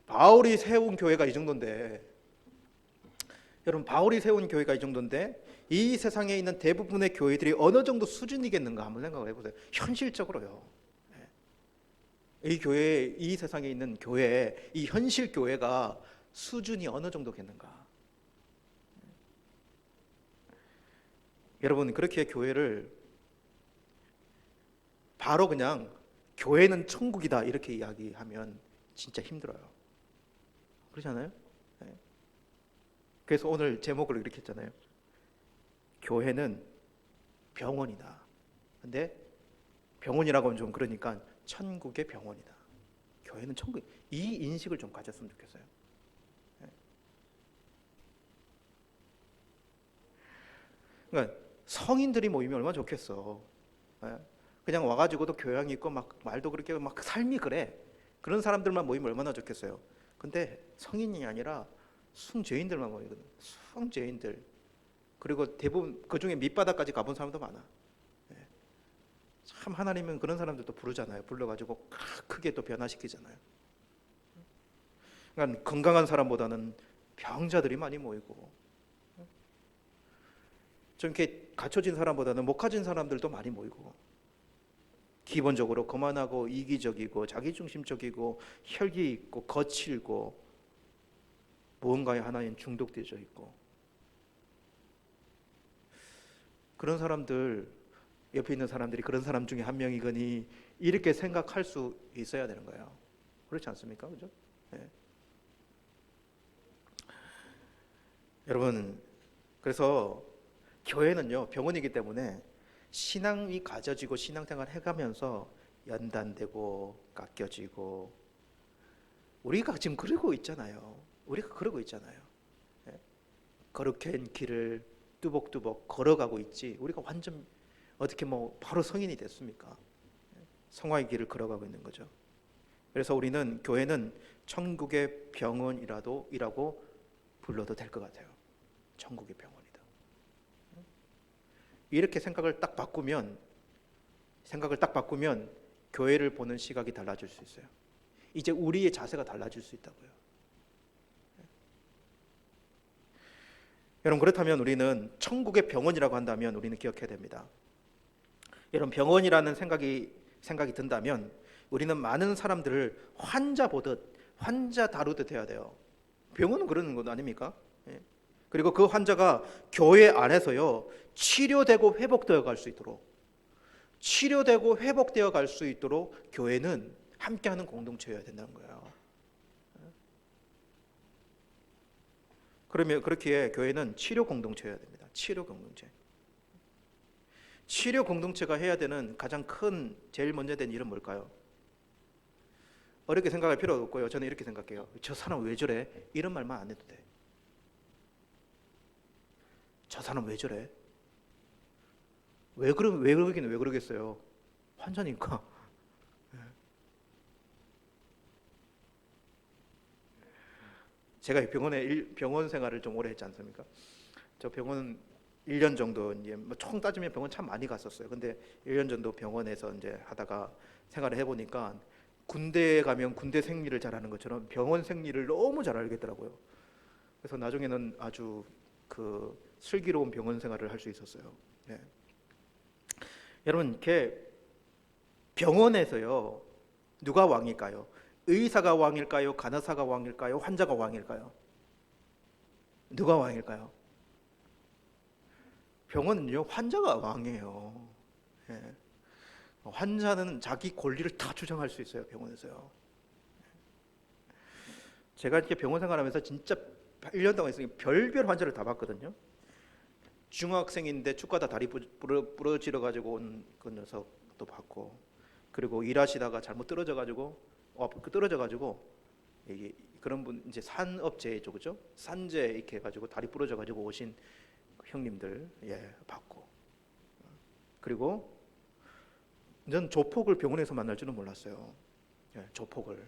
바울이 세운 교회가 이 정도인데 여러분 바울이 세운 교회가 이 정도인데 이 세상에 있는 대부분의 교회들이 어느 정도 수준이겠는가 한번 생각을 해보세요. 현실적으로요. 이 교회, 이 세상에 있는 교회, 이 현실 교회가 수준이 어느 정도겠는가. 여러분 그렇게 교회를 바로 그냥 교회는 천국이다 이렇게 이야기하면 진짜 힘들어요. 그렇지 않아요? 그래서 오늘 제목을 이렇게 했잖아요. 교회는 병원이다. 근데 병원이라고 하면 좀 그러니까 천국의 병원이다. 교회는 천국. 이 인식을 좀 가졌으면 좋겠어요. 그러니까 성인들이 모이면 얼마나 좋겠어. 그냥 와가지고도 교양이 있고 막 말도 그렇게 막 삶이 그래. 그런 사람들만 모이면 얼마나 좋겠어요. 근데 성인이 아니라 숭죄인들만 모이거든. 숭죄인들. 그리고 대부분 그 중에 밑바닥까지 가본 사람도 많아. 예. 참 하나님은 그런 사람들도 부르잖아요. 불러가지고 크게 또 변화시키잖아요. 그러니까 건강한 사람보다는 병자들이 많이 모이고, 좀 이렇게 갖춰진 사람보다는 못 가진 사람들도 많이 모이고, 기본적으로 거만하고 이기적이고 자기중심적이고 혈기 있고 거칠고 무언가에 하나에 중독되어 있고, 그런 사람들, 옆에 있는 사람들이 그런 사람 중에 한 명이거니 이렇게 생각할 수 있어야 되는 거예요. 그렇지 않습니까? 그죠? 네. 여러분, 그래서 교회는요 병원이기 때문에 신앙이 가져지고 신앙생활 해가면서 연단되고 깎여지고, 우리가 지금 그러고 있잖아요. 우리가 그러고 있잖아요. 예? 거룩한 길을 뚜벅뚜벅 걸어가고 있지, 우리가 완전 어떻게 뭐 바로 성인이 됐습니까? 성화의 길을 걸어가고 있는 거죠. 그래서 우리는 교회는 천국의 병원이라고 불러도 될 것 같아요. 천국의 병원이다. 이렇게 생각을 딱 바꾸면 교회를 보는 시각이 달라질 수 있어요. 이제 우리의 자세가 달라질 수 있다고요. 여러분, 그렇다면 우리는 천국의 병원이라고 한다면 우리는 기억해야 됩니다. 여러분, 병원이라는 생각이 든다면 우리는 많은 사람들을 환자 다루듯 해야 돼요. 병원은 그러는 것 아닙니까? 예. 그리고 그 환자가 교회 안에서요 치료되고 회복되어 갈 수 있도록 교회는 함께하는 공동체여야 된다는 거예요. 그러면 그렇기에 교회는 치료 공동체여야 됩니다. 치료 공동체가 해야 되는 가장 큰, 제일 먼저 된 일은 뭘까요? 어렵게 생각할 필요 없고요. 저는 이렇게 생각해요. 저 사람 왜 저래? 이런 말만 안 해도 돼. 저 사람 왜 저래? 왜 그러겠어요? 환자니까. 제가 병원 생활을 좀 오래 했지 않습니까? 저 병원 1년 정도, 이제 총 따지면 병원 참 많이 갔었어요. 근데 1년 정도 병원에서 이제 하다가 생활을 해보니까, 군대에 가면 군대 생리를 잘하는 것처럼 병원 생리를 너무 잘 알겠더라고요. 그래서 나중에는 아주 그 슬기로운 병원 생활을 할 수 있었어요. 네. 여러분, 이렇게 병원에서요 누가 왕일까요? 의사가 왕일까요? 간호사가 왕일까요? 환자가 왕일까요? 누가 왕일까요? 병원은요 환자가 왕이에요. 예. 환자는 자기 권리를 다 주장할 수 있어요. 병원에서요. 제가 이렇게 병원 생활하면서 진짜 1년 동안 있으니까 별별 환자를 다 봤거든요. 중학생인데 축구하다 다리 부러지러 가지고 온 그 녀석도 봤고, 그리고 일하시다가 잘못 떨어져 가지고 이게 그런 분, 이제 산업재해죠, 그죠? 산재 이렇게 해가지고 다리 부러져 가지고 오신 형님들 봤고, 그리고 전 조폭을 병원에서 만날 줄은 몰랐어요. 조폭을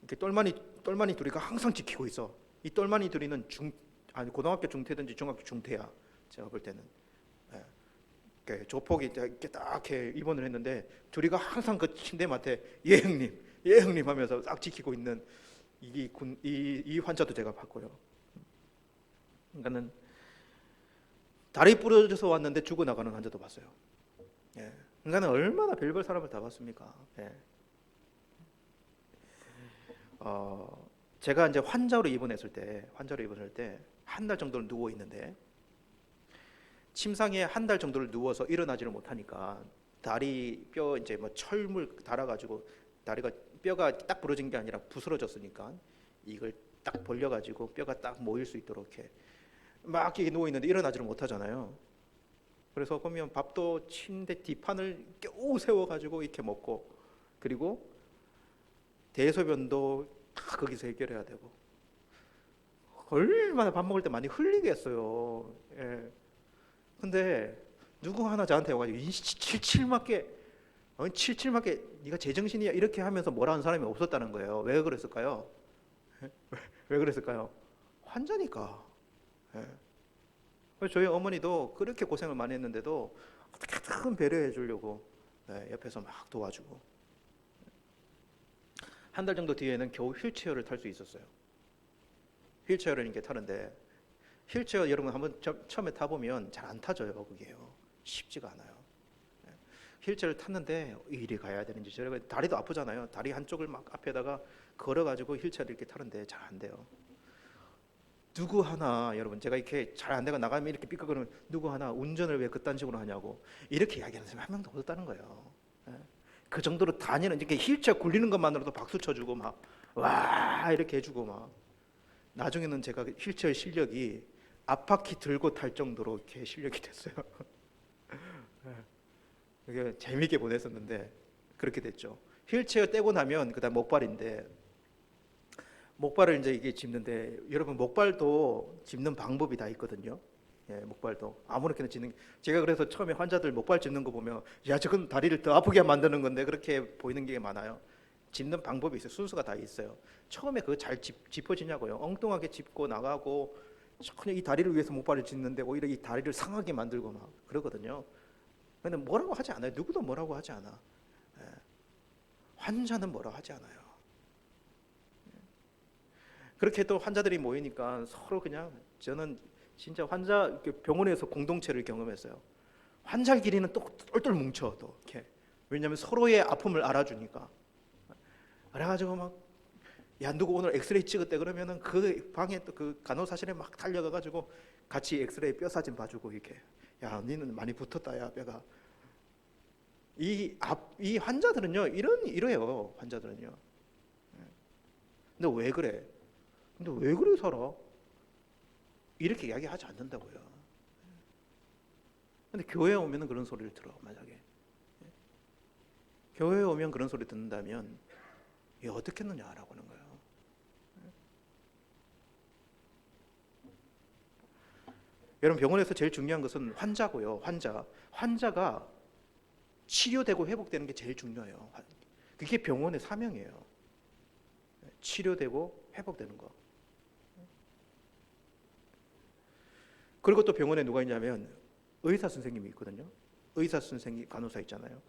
이렇게 똘마니 둘이가 항상 지키고 있어. 이 똘마니 둘이는 고등학교 중퇴든지 중학교 중퇴야. 제가 볼 때는. 조폭이 이렇게 딱 입원을 했는데 둘이가 항상 그 침대 맡에 예 형님 하면서 싹 지키고 있는 이 환자도 제가 봤고요. 그러니까는 다리 부러져서 왔는데 죽어나가는 환자도 봤어요. 그러니까는 얼마나 별별 사람을 다 봤습니까? 제가 이제 환자로 입원했을 때 한 달 정도를 누워 있는데, 침상에 한 달 정도를 누워서 일어나지를 못하니까 다리 뼈 이제 뭐 철물 달아가지고 다리가 뼈가 딱 부러진 게 아니라 부스러졌으니까 이걸 딱 벌려가지고 뼈가 딱 모일 수 있도록 이렇게 막 이렇게 누워 있는데 일어나지를 못하잖아요. 그래서 보면 밥도 침대 뒷판을 겨우 세워가지고 이렇게 먹고, 그리고 대소변도 다 거기서 해결해야 되고, 얼마나 밥 먹을 때 많이 흘리겠어요. 근데 누구 하나 저한테 와가지고 칠칠맞게 네가 제정신이야 이렇게 하면서 뭐라 하는 사람이 없었다는 거예요. 왜 그랬을까요? 왜 그랬을까요? 환자니까. 예. 그래서 저희 어머니도 그렇게 고생을 많이 했는데도 어떻게든 배려해 주려고 옆에서 막 도와주고, 한 달 정도 뒤에는 겨우 휠체어를 탈 수 있었어요. 휠체어를 이렇게 타는데, 휠체어 여러분 한번 처음에 타보면 잘 안 타져요. 그게요. 쉽지가 않아요. 휠체어를 탔는데 이리 가야 되는지 저리, 다리도 아프잖아요. 다리 한쪽을 막 앞에다가 걸어가지고 휠체어를 이렇게 타는데 잘 안 돼요. 누구 하나, 여러분, 제가 이렇게 잘 안 되고 나가면 이렇게 삐걱거리면 누구 하나 운전을 왜 그딴 식으로 하냐고 이렇게 이야기하는 사람이 한 명도 없었다는 거예요. 그 정도로 다니는, 이렇게 휠체어 굴리는 것만으로도 박수 쳐주고 막 와 이렇게 해주고, 막 나중에는 제가 휠체어 실력이 앞바퀴 들고 탈 정도로 이렇게 실력이 됐어요. 이게 재미있게 보냈었는데 그렇게 됐죠. 휠체어 떼고 나면 그다음 목발인데, 목발을 이제 이게 짚는데, 여러분 목발도 짚는 방법이 다 있거든요. 목발도 아무렇게나 짚는, 제가 그래서 처음에 환자들 목발 짚는 거 보면 야 저건 다리를 더 아프게 만드는 건데 그렇게 보이는 게 많아요. 짚는 방법이 있어요. 순서가 다 있어요. 처음에 그거 잘 짚어지냐고요. 엉뚱하게 짚고 나가고 전혀 이 다리를 위해서 목발을 짚는데 오히려 이 다리를 상하게 만들고 막 그러거든요. 근데 뭐라고 하지 않아요. 누구도 뭐라고 하지 않아. 환자는 뭐라고 하지 않아요. 그렇게 또 환자들이 모이니까 서로 그냥, 저는 진짜 환자 병원에서 공동체를 경험했어요. 환자끼리는 또 똘똘 뭉쳐 또 이렇게. 왜냐하면 서로의 아픔을 알아주니까. 그래가지고 막, 야 누구 오늘 엑스레이 찍었대 그러면은 그 방에 또 그 간호사실에 막 달려가가지고 같이 엑스레이 뼈 사진 봐주고 이렇게. 야 니는 많이 붙었다 야 뼈가. 이 환자들은요 이래요. 환자들은요. 근데 왜 그래? 근데 왜 그래 살아? 이렇게 이야기하지 않는다고요. 근데 교회에 오면은 그런 소리를 들어. 만약에 교회에 오면 그런 소리 듣는다면 이게 어떻겠느냐라고 하는 거예요. 여러분 병원에서 제일 중요한 것은 환자고요. 환자가 치료되고 회복되는 게 제일 중요해요. 그게 병원의 사명이에요. 치료되고 회복되는 거. 그리고 또 병원에 누가 있냐면 의사 선생님이 있거든요. 의사 선생님, 간호사 있잖아요.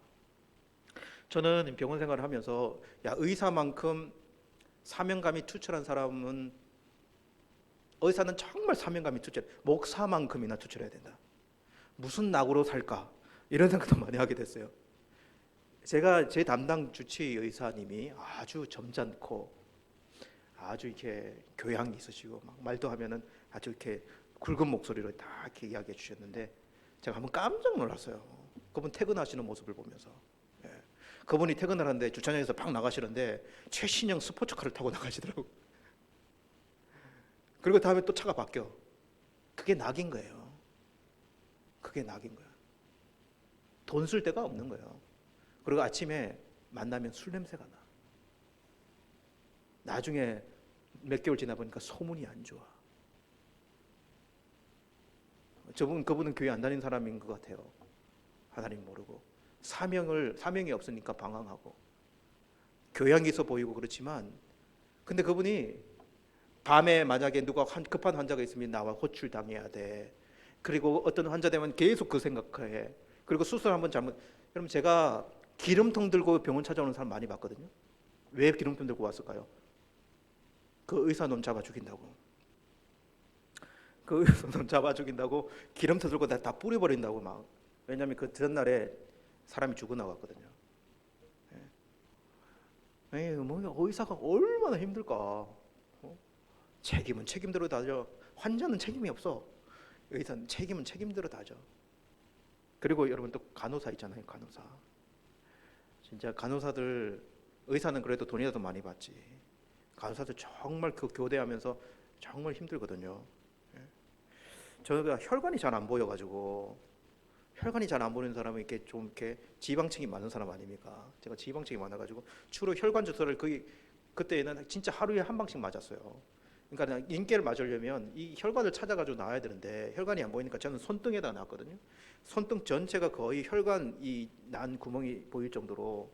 저는 병원 생활을 하면서 야 의사만큼 사명감이 투철한 사람은, 의사는 정말 사명감이 투철해. 목사만큼이나 투철해야 된다. 무슨 낙으로 살까? 이런 생각도 많이 하게 됐어요. 제가 제 담당 주치 의사님이 아주 점잖고 아주 이렇게 교양이 있으시고 막 말도 하면은 아주 이렇게 굵은 목소리로 다 이렇게 이야기해 주셨는데, 제가 한번 깜짝 놀랐어요. 그분 퇴근하시는 모습을 보면서. 그분이 퇴근하는데 주차장에서 팍 나가시는데 최신형 스포츠카를 타고 나가시더라고. 그리고 다음에 또 차가 바뀌어. 그게 낙인 거예요. 그게 낙인 거야. 돈 쓸 데가 없는 거예요. 그리고 아침에 만나면 술 냄새가 나. 나중에 몇 개월 지나 보니까 소문이 안 좋아. 그분은 교회 안 다니는 사람인 것 같아요. 하나님 모르고 사명이 없으니까 방황하고 교양이 있어 보이고 그렇지만, 근데 그분이 밤에 만약에 누가 급한 환자가 있으면 나와 호출 당해야 돼. 그리고 어떤 환자 되면 계속 그 생각해. 그리고 수술 한번 잘못, 여러분 제가 기름통 들고 병원 찾아오는 사람 많이 봤거든요. 왜 기름통 들고 왔을까요? 그 의사 놈 잡아 죽인다고. 그 의사 놈 잡아 죽인다고 기름통 들고 다 뿌려버린다고 막. 왜냐하면 그 전날에 사람이 죽어 나갔거든요. 뭐 의사가 얼마나 힘들까. 책임은 책임대로 다져. 환자는 책임이 없어. 의사는 책임은 책임대로 다져. 그리고 여러분 또 간호사 있잖아요. 간호사. 진짜 간호사들, 의사는 그래도 돈이라도 많이 받지. 간호사들 정말 그 교대하면서 정말 힘들거든요. 저가 혈관이 잘 안 보여가지고, 혈관이 잘 안 보이는 사람은 이렇게 좀 이렇게 지방층이 많은 사람 아닙니까? 제가 지방층이 많아가지고 주로 혈관 주사를 거의 그때는 진짜 하루에 한 방씩 맞았어요. 그러니까 인계를 맞으려면 이 혈관을 찾아가지고 나와야 되는데 혈관이 안 보이니까 저는 손등에다 놨거든요. 손등 전체가 거의 혈관 이 난 구멍이 보일 정도로.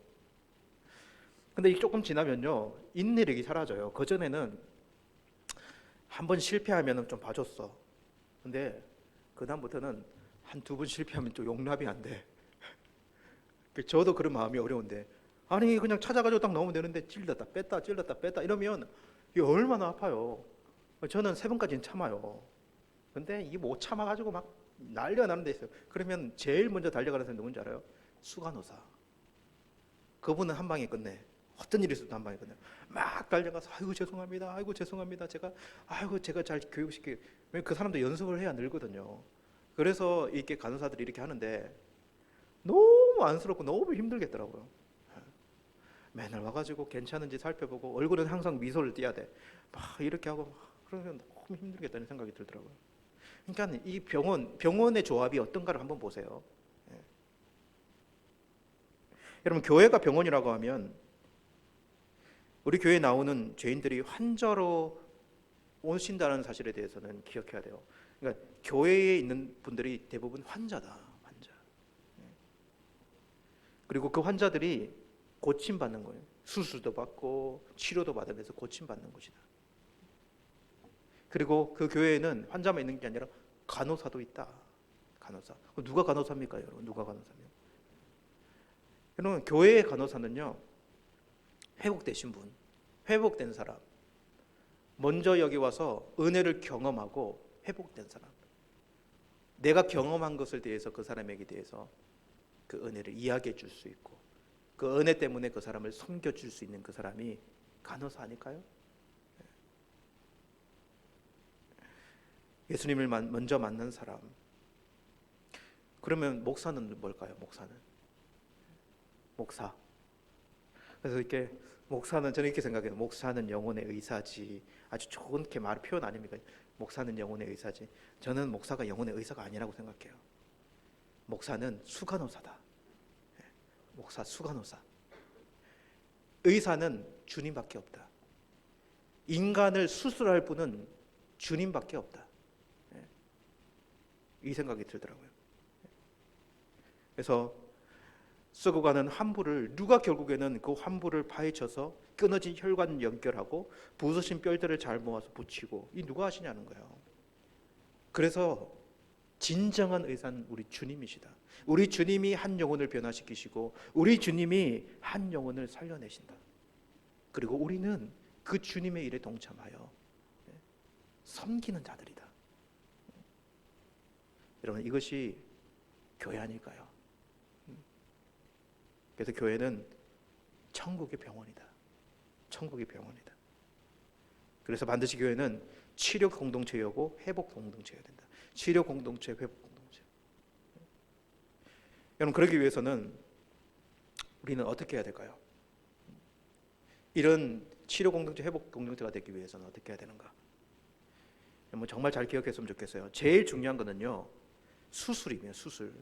근데 조금 지나면요 인내력이 사라져요. 그 전에는 한 번 실패하면 좀 봐줬어. 근데 그다음부터는 한 두 번 실패하면 또 용납이 안 돼. 저도 그런 마음이 어려운데, 아니 그냥 찾아가지고 딱 넣으면 되는데 찔렀다 뺐다 찔렀다 뺐다 이러면 이게 얼마나 아파요. 저는 3번까지는 참아요. 근데 이게 못 참아가지고 막 난리가 나는 데 있어요. 그러면 제일 먼저 달려가는 사람이 누군지 알아요? 수간호사. 그분은 한 방에 끝내. 어떤 일이 있어도 한 방에 끝내. 막 달려가서 아이고 죄송합니다. 아이고 죄송합니다. 제가 잘 교육시키고. 그 사람도 연습을 해야 늘거든요. 그래서 이렇게 간호사들이 이렇게 하는데 너무 안쓰럽고 너무 힘들겠더라고요. 맨날 와가지고 괜찮은지 살펴보고 얼굴은 항상 미소를 띄어야 돼. 막 이렇게 하고 그러면 너무 힘들겠다는 생각이 들더라고요. 그러니까 이 병원의 조합이 어떤가를 한번 보세요. 여러분, 교회가 병원이라고 하면 우리 교회에 나오는 죄인들이 환자로 오신다는 사실에 대해서는 기억해야 돼요. 그러니까 교회에 있는 분들이 대부분 환자다, 환자. 그리고 그 환자들이 고침받는 거예요. 수술도 받고 치료도 받으면서 고침받는 것이다. 그리고 그 교회에는 환자만 있는 게 아니라 간호사도 있다. 간호사. 누가 간호사입니까, 여러분? 누가 간호사입니까? 여러분, 교회의 간호사는요, 회복되신 분, 회복된 사람, 먼저 여기 와서 은혜를 경험하고 회복된 사람, 내가 경험한 것을 대해서 그 사람에게 대해서 그 은혜를 이야기해 줄 수 있고 그 은혜 때문에 그 사람을 섬겨줄 수 있는 그 사람이 간호사 아닐까요? 예수님을 먼저 만난 사람. 그러면 목사는 뭘까요? 목사. 그래서 이렇게 목사는, 저는 이렇게 생각해요. 목사는 영혼의 의사지. 아주 좋은 게 말 표현 아닙니까? 목사는 영혼의 의사지. 저는 목사가 영혼의 의사가 아니라고 생각해요. 목사는 수간호사다. 목사, 수간호사. 의사는 주님밖에 없다. 인간을 수술할 분은 주님밖에 없다. 이 생각이 들더라고요. 그래서 쓰고 가는 환부를, 누가 결국에는 그 환부를 파헤쳐서 끊어진 혈관 연결하고 부서진 뼈들을 잘 모아서 붙이고, 이 누가 하시냐는 거예요. 그래서 진정한 의사는 우리 주님이시다. 우리 주님이 한 영혼을 변화시키시고 우리 주님이 한 영혼을 살려내신다. 그리고 우리는 그 주님의 일에 동참하여 섬기는 자들이다. 여러분, 이것이 교회 아닐까요? 그래서 교회는 천국의 병원이다. 천국의 병원이다. 그래서 반드시 교회는 치료 공동체이고 회복 공동체여야 된다. 치료 공동체, 회복 공동체. 여러분, 그러기 위해서는 우리는 어떻게 해야 될까요? 이런 치료 공동체, 회복 공동체가 되기 위해서는 어떻게 해야 되는가? 정말 잘 기억했으면 좋겠어요. 제일 중요한 거는요, 수술이면 수술.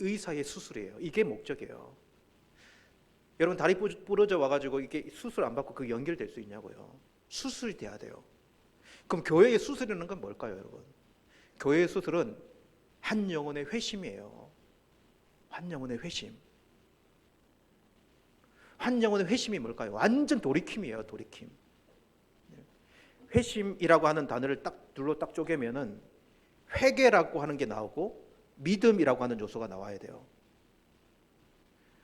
의사의 수술이에요. 이게 목적이에요. 여러분, 다리 부러져 와가지고 이게 수술 안 받고 그 연결될 수 있냐고요? 수술이 돼야 돼요. 그럼 교회의 수술이라는 건 뭘까요, 여러분? 교회의 수술은 한 영혼의 회심이에요. 한 영혼의 회심. 한 영혼의 회심이 뭘까요? 완전 돌이킴이에요, 돌이킴. 회심이라고 하는 단어를 둘로 쪼개면은 회개라고 하는 게 나오고 믿음이라고 하는 요소가 나와야 돼요.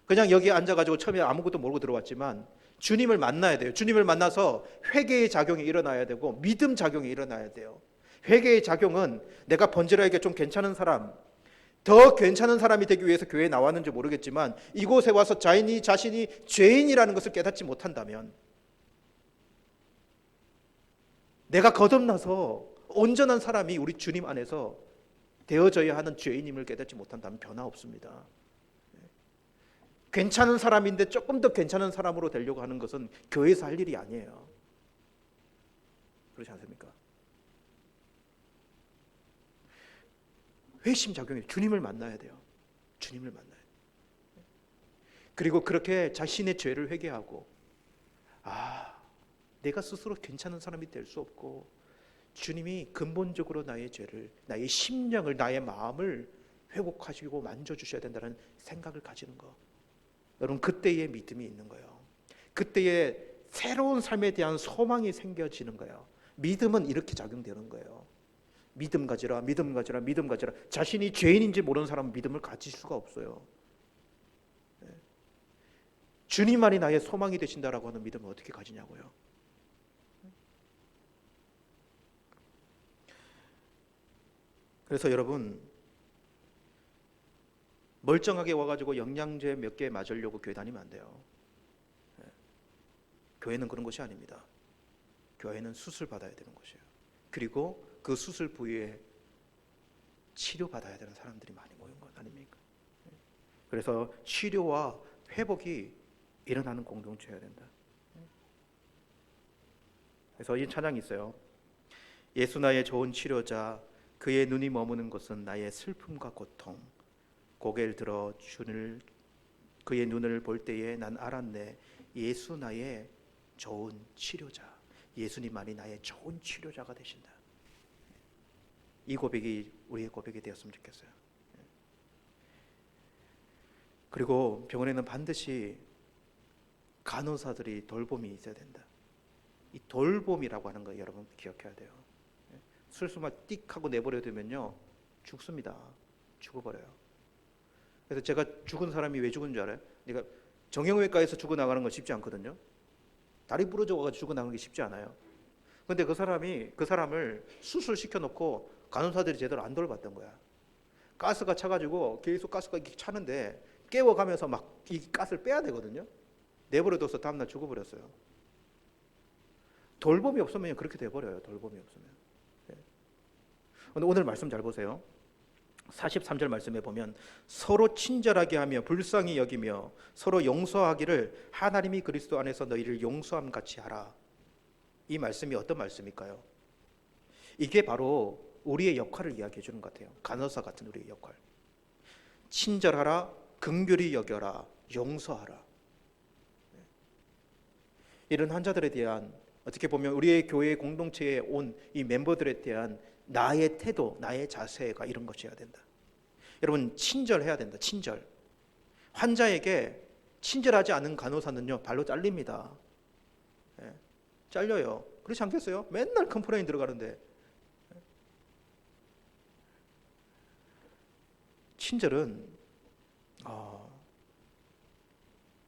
그냥 여기 앉아가지고 처음에 아무것도 모르고 들어왔지만 주님을 만나야 돼요. 주님을 만나서 회개의 작용이 일어나야 되고 믿음 작용이 일어나야 돼요. 회개의 작용은 내가 번지라에게 좀 괜찮은 사람, 더 괜찮은 사람이 되기 위해서 교회에 나왔는지 모르겠지만 이곳에 와서 자신이 죄인이라는 것을 깨닫지 못한다면, 내가 거듭나서 온전한 사람이 우리 주님 안에서 되어져야 하는 죄인임을 깨닫지 못한다면 변화 없습니다. 괜찮은 사람인데 조금 더 괜찮은 사람으로 되려고 하는 것은 교회에서 할 일이 아니에요. 그렇지 않습니까? 회심 작용이 주님을 만나야 돼요. 주님을 만나야 돼요. 그리고 그렇게 자신의 죄를 회개하고, 내가 스스로 괜찮은 사람이 될 수 없고 주님이 근본적으로 나의 죄를, 나의 심령을, 나의 마음을 회복하시고 만져주셔야 된다는 생각을 가지는 거. 여러분, 그때의 믿음이 있는 거예요. 그때의 새로운 삶에 대한 소망이 생겨지는 거예요. 믿음은 이렇게 작용되는 거예요. 믿음 가지라, 믿음 가지라, 믿음 가지라. 자신이 죄인인지 모르는 사람은 믿음을 가질 수가 없어요. 주님만이 나의 소망이 되신다라고 하는 믿음을 어떻게 가지냐고요. 그래서 여러분, 멀쩡하게 와가지고 영양제 몇 개 맞으려고 교회 다니면 안 돼요. 교회는 그런 것이 아닙니다. 교회는 수술 받아야 되는 것이에요. 그리고 그 수술 부위에 치료 받아야 되는 사람들이 많이 모인 것 아닙니까? 그래서 치료와 회복이 일어나는 공동체여야 된다. 그래서 이 찬양이 있어요. 예수 나의 좋은 치료자, 그의 눈이 머무는 곳은 나의 슬픔과 고통. 고개를 들어 주를 그의 눈을 볼 때에 난 알았네. 예수 나의 좋은 치료자. 예수님만이 나의 좋은 치료자가 되신다. 이 고백이 우리의 고백이 되었으면 좋겠어요. 그리고 병원에는 반드시 간호사들이 돌봄이 있어야 된다. 이 돌봄이라고 하는 거 여러분 기억해야 돼요. 술수만 띡 하고 내버려 두면요 죽습니다. 죽어버려요. 그래서 제가 죽은 사람이 왜 죽은 줄 알아요? 그러니까 정형외과에서 죽어나가는 건 쉽지 않거든요. 다리 부러져 가지고 죽어나가는 게 쉽지 않아요. 근데 그 사람을 수술시켜 놓고 간호사들이 제대로 안 돌봤던 거야. 가스가 차가지고 계속 가스가 이렇게 차는데 깨워가면서 막 이 가스를 빼야 되거든요. 내버려둬서 다음날 죽어버렸어요. 돌봄이 없으면 그렇게 돼버려요. 돌봄이 없으면. 오늘 말씀 잘 보세요. 43절 말씀에 보면 서로 친절하게 하며 불쌍히 여기며 서로 용서하기를 하나님이 그리스도 안에서 너희를 용서함 같이 하라. 이 말씀이 어떤 말씀일까요? 이게 바로 우리의 역할을 이야기해 주는 것 같아요. 간호사 같은 우리의 역할. 친절하라, 긍휼히 여겨라, 용서하라. 이런 환자들에 대한 어떻게 보면 우리의 교회 공동체에 온 이 멤버들에 대한 나의 태도, 나의 자세가 이런 것이어야 된다. 여러분 친절해야 된다. 친절. 환자에게 친절하지 않은 간호사는요 발로 잘립니다. 잘려요. 그렇지 않겠어요? 맨날 컴플레인 들어가는데. 친절은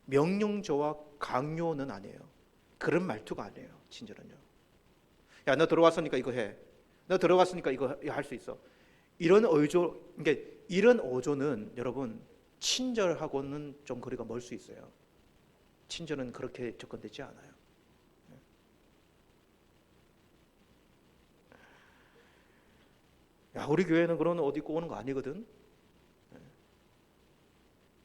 명령조와 강요는 아니에요. 그런 말투가 아니에요. 친절은요. 야, 너 들어왔으니까 이거 해. 너 들어갔으니까 이거 할 수 있어. 이런 어조, 그러니까 이런 어조는 여러분 친절하고는 좀 거리가 멀 수 있어요. 친절은 그렇게 접근되지 않아요. 야, 우리 교회는 그런 옷 입고 오는 거 아니거든.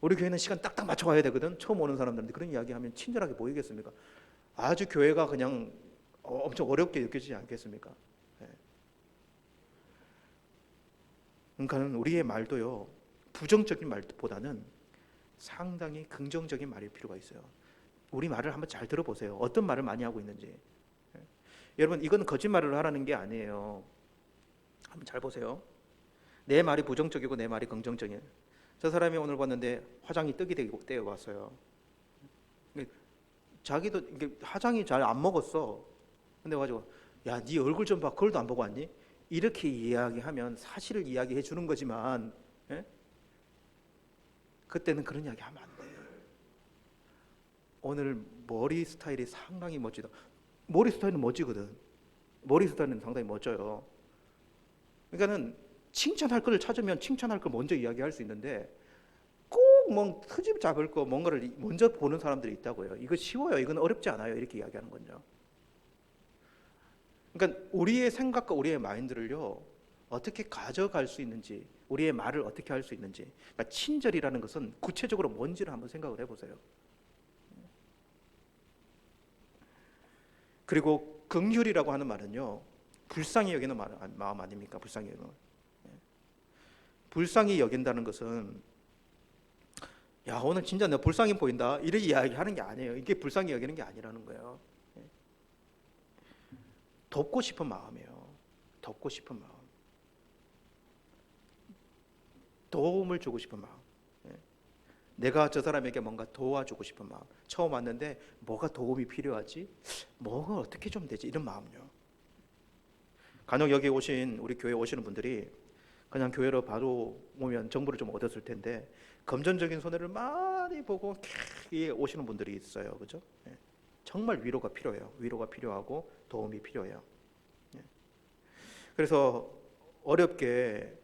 우리 교회는 시간 딱딱 맞춰 가야 되거든. 처음 오는 사람들한테 그런 이야기하면 친절하게 보이겠습니까? 아주 교회가 그냥 엄청 어렵게 느껴지지 않겠습니까? 그러니까 우리의 말도요 부정적인 말보다는 상당히 긍정적인 말일 필요가 있어요. 우리 말을 한번 잘 들어보세요. 어떤 말을 많이 하고 있는지. 여러분 이건 거짓말을 하라는 게 아니에요. 한번 잘 보세요. 내 말이 부정적이고 내 말이 긍정적이에요. 저 사람이 오늘 봤는데 화장이 떡이 되어 왔어요. 자기도 화장이 잘 안 먹었어. 근데 가지고 야, 네 얼굴 좀 봐. 그걸도 안 보고 왔니? 이렇게 이야기하면 사실을 이야기해 주는 거지만 그때는 그런 이야기 하면 안 돼. 오늘 머리 스타일이 상당히 멋지다. 머리 스타일은 멋지거든. 머리 스타일은 상당히 멋져요. 그러니까는 칭찬할 걸 찾으면 칭찬할 걸 먼저 이야기할 수 있는데 꼭 뭐 트집 잡을 거 뭔가를 먼저 보는 사람들이 있다고요. 이거 쉬워요. 이건 어렵지 않아요. 이렇게 이야기하는 건요. 그러니까 우리의 생각과 우리의 마인드를요 어떻게 가져갈 수 있는지, 우리의 말을 어떻게 할 수 있는지. 그러니까 친절이라는 것은 구체적으로 뭔지를 한번 생각을 해보세요. 그리고 긍휼이라고 하는 말은요 불쌍히 여기는 마음 아닙니까? 불쌍히 여기는. 불쌍히 여긴다는 것은 야, 오늘 진짜 너 불쌍히 보인다 이렇게 이야기하는 게 아니에요. 이게 불쌍히 여기는 게 아니라는 거예요. 돕고 싶은 마음이에요. 돕고 싶은 마음. 도움을 주고 싶은 마음. 내가 저 사람에게 뭔가 도와주고 싶은 마음. 처음 왔는데 뭐가 도움이 필요하지? 뭐가 어떻게 좀 되지? 이런 마음요. 간혹 여기 오신 우리 교회 오시는 분들이 그냥 교회로 바로 오면 정보를 좀 얻었을 텐데 금전적인 손해를 많이 보고 오시는 분들이 있어요, 그죠? 예. 정말 위로가 필요해요. 위로가 필요하고 도움이 필요해요. 예. 그래서 어렵게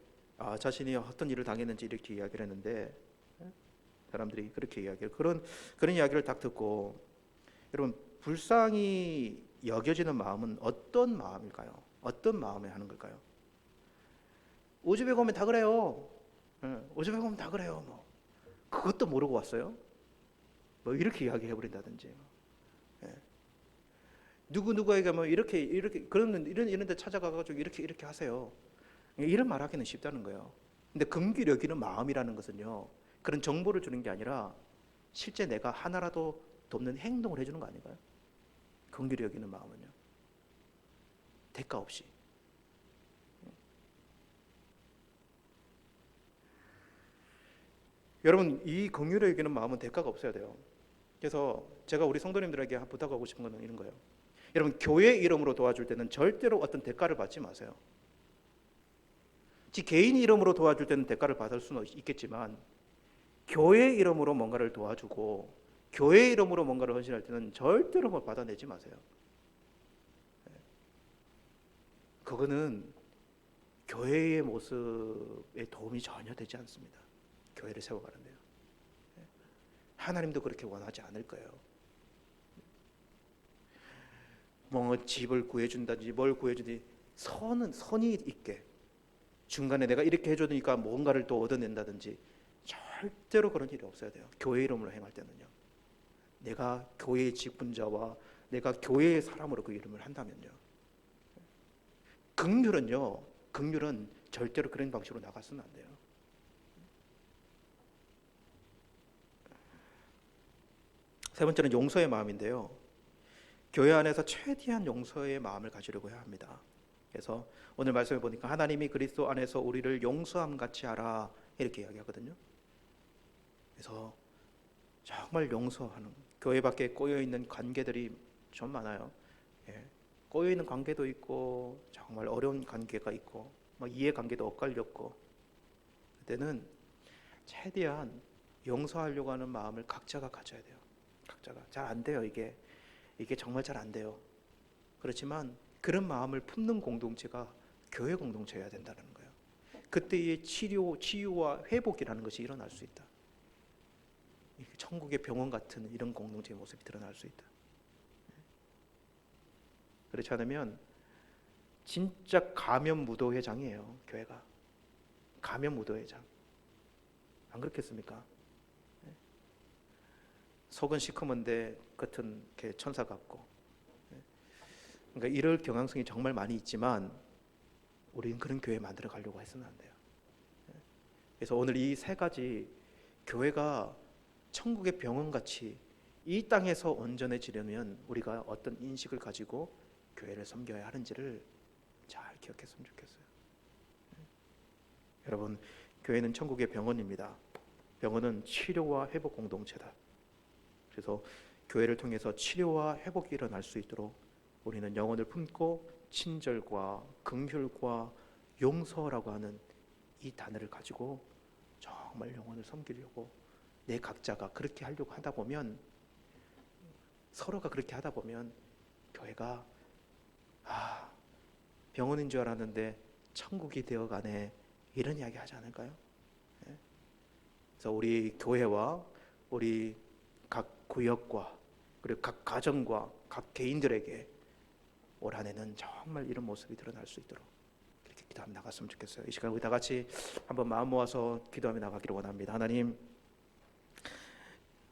자신이 어떤 일을 당했는지 이렇게 이야기를 했는데 사람들이 그렇게 이야기를 그런 이야기를 딱 듣고 여러분 불쌍히 여겨지는 마음은 어떤 마음일까요? 어떤 마음에 하는 걸까요? 오집에 오면 다 그래요. 오집에 오면 다 그래요. 뭐 그것도 모르고 왔어요. 뭐 이렇게 이야기해 버린다든지. 예. 누구에게 뭐 이렇게 그런 이런 데 찾아가 가지고 이렇게 하세요. 이런 말하기는 쉽다는 거예요. 근데 긍휼히 여기는 마음이라는 것은요. 그런 정보를 주는 게 아니라 실제 내가 하나라도 돕는 행동을 해주는 거 아닌가요? 긍휼히 여기는 마음은요. 대가 없이. 여러분 이 긍휼히 여기는 마음은 대가가 없어야 돼요. 그래서 제가 우리 성도님들에게 부탁하고 싶은 것은 이런 거예요. 여러분 교회 이름으로 도와줄 때는 절대로 어떤 대가를 받지 마세요. 지 개인 이름으로 도와줄 때는 대가를 받을 수는 있겠지만 교회 이름으로 뭔가를 도와주고 교회 이름으로 뭔가를 헌신할 때는 절대로 뭐 받아내지 마세요. 그거는 교회의 모습에 도움이 전혀 되지 않습니다. 교회를 세워가는데요. 하나님도 그렇게 원하지 않을 거예요. 뭐 집을 구해준다든지 뭘 구해주든지 선이 있게 중간에 내가 이렇게 해주니까 뭔가를 또 얻어낸다든지 절대로 그런 일이 없어야 돼요. 교회 이름으로 행할 때는요. 내가 교회의 직분자와 내가 교회의 사람으로 그 이름을 한다면요. 긍휼은 절대로 그런 방식으로 나가서는 안 돼요. 세 번째는 용서의 마음인데요. 교회 안에서 최대한 용서의 마음을 가지려고 해야 합니다. 그래서 오늘 말씀해 보니까 하나님이 그리스도 안에서 우리를 용서함 같이 하라 이렇게 이야기하거든요. 그래서 정말 용서하는 교회 밖에 꼬여 있는 관계들이 좀 많아요. 예. 꼬여 있는 관계도 있고 정말 어려운 관계가 있고 이해 관계도 엇갈렸고 그때는 최대한 용서하려고 하는 마음을 각자가 가져야 돼요. 각자가 잘 안 돼요. 이게 정말 잘 안 돼요. 그렇지만 그런 마음을 품는 공동체가 교회 공동체여야 된다는 거예요. 그때의 치유와 회복이라는 것이 일어날 수 있다. 천국의 병원 같은 이런 공동체의 모습이 드러날 수 있다. 그렇지 않으면 진짜 가면 무도회장이에요. 교회가 가면 무도회장. 안 그렇겠습니까? 속은 시커먼데 겉은 이렇게 천사 같고. 그러니까 이럴 경향성이 정말 많이 있지만 우리는 그런 교회 만들어 가려고 해서는 안 돼요. 그래서 오늘 이 세 가지 교회가 천국의 병원같이 이 땅에서 온전해지려면 우리가 어떤 인식을 가지고 교회를 섬겨야 하는지를 잘 기억했으면 좋겠어요. 여러분, 교회는 천국의 병원입니다. 병원은 치료와 회복 공동체다. 그래서 교회를 통해서 치료와 회복이 일어날 수 있도록 우리는 영혼을 품고 친절과 긍휼과 용서라고 하는 이 단어를 가지고 정말 영혼을 섬기려고 내 각자가 그렇게 하려고 하다 보면 서로가 그렇게 하다 보면 교회가 병원인 줄 알았는데 천국이 되어가네 이런 이야기 하지 않을까요? 그래서 우리 교회와 우리 각 구역과 그리고 각 가정과 각 개인들에게 올 한 해는 정말 이런 모습이 드러날 수 있도록 그렇게 기도하며 나갔으면 좋겠어요. 이 시간 우리 다 같이 한번 마음 모아서 기도하며 나가기를 원합니다. 하나님,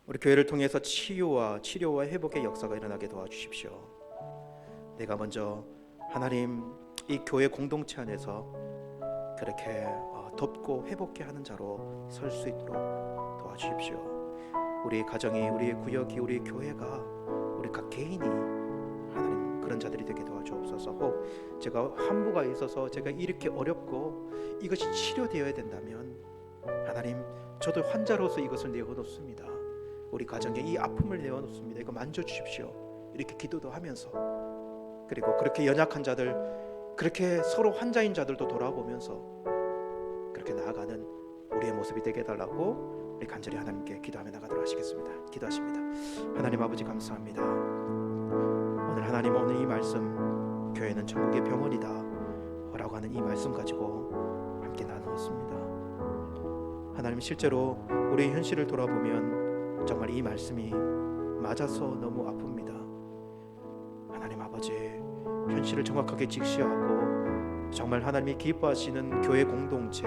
우리 교회를 통해서 치유와 회복의 역사가 일어나게 도와주십시오. 내가 먼저 하나님 이 교회 공동체 안에서 그렇게 돕고 회복해 하는 자로 설 수 있도록 도와주십시오. 우리 가정이, 우리 구역이, 우리 교회가, 우리 각 개인이 하나님 그런 자들이 되게 도와주옵소서. 혹 제가 환부가 있어서 제가 이렇게 어렵고 이것이 치료되어야 된다면 하나님 저도 환자로서 이것을 내어놓습니다. 우리 가정에 이 아픔을 내어놓습니다. 이거 만져주십시오. 이렇게 기도도 하면서 그리고 그렇게 연약한 자들 그렇게 서로 환자인 자들도 돌아보면서 그렇게 나아가는 우리의 모습이 되게 해달라고 우리 간절히 하나님께 기도하며 나가도록 하시겠습니다. 기도하십니다. 하나님 아버지 감사합니다. 오늘 하나님 오늘 이 말씀 교회는 천국의 병원이다 라고 하는 이 말씀 가지고 함께 나누었습니다. 하나님 실제로 우리의 현실을 돌아보면 정말 이 말씀이 맞아서 너무 아픕니다. 하나님 아버지 현실을 정확하게 직시하고 정말 하나님이 기뻐하시는 교회 공동체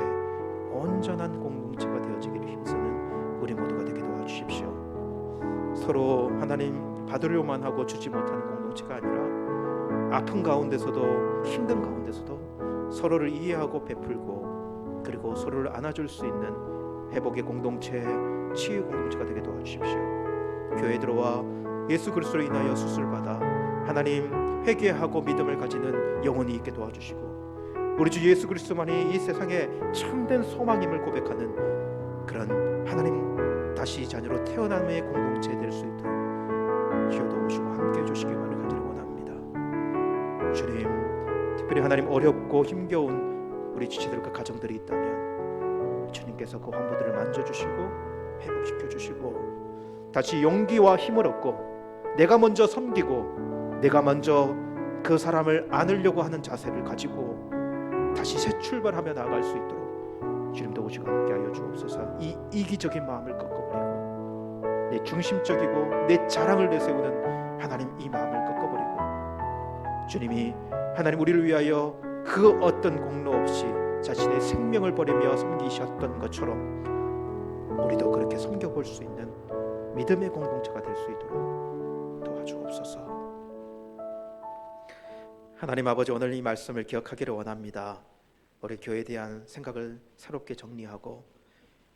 온전한 공동체가 되어지기를 힘쓰는 우리 모두가 되게 도와주십시오. 서로 하나님 받으려만 하고 주지 못하는 공동체가 아니라 아픈 가운데서도 힘든 가운데서도 서로를 이해하고 베풀고 그리고 서로를 안아줄 수 있는 회복의 공동체, 치유 공동체가 되게 도와주십시오. 교회에 들어와 예수 그리스도로 인하여 수술받아 하나님 회개하고 믿음을 가지는 영혼이 있게 도와주시고 우리 주 예수 그리스도만이 이 세상에 참된 소망임을 고백하는 그런 하나님 다시 자녀로 태어남의 공동체 될 수 있도록 기호 도우시고 함께해 주시기만을 간절히 원합니다. 주님, 특별히 하나님 어렵고 힘겨운 우리 지체들과 가정들이 있다면 주님께서 그 환부들을 만져주시고 회복시켜 주시고 다시 용기와 힘을 얻고 내가 먼저 섬기고 내가 먼저 그 사람을 안으려고 하는 자세를 가지고 다시 새 출발하며 나아갈 수 있도록 주님 도우시고 함께하여 주옵소서. 이 이기적인 마음을 꺾어버리고 내 중심적이고 내 자랑을 내세우는 하나님 이 마음을 꺾어버리고 주님이 하나님 우리를 위하여 그 어떤 공로 없이 자신의 생명을 버리며 섬기셨던 것처럼 우리도 그렇게 섬겨볼 수 있는 믿음의 공동체가 될 수 있도록 도와주옵소서. 하나님 아버지 오늘 이 말씀을 기억하기를 원합니다. 우리 교회에 대한 생각을 새롭게 정리하고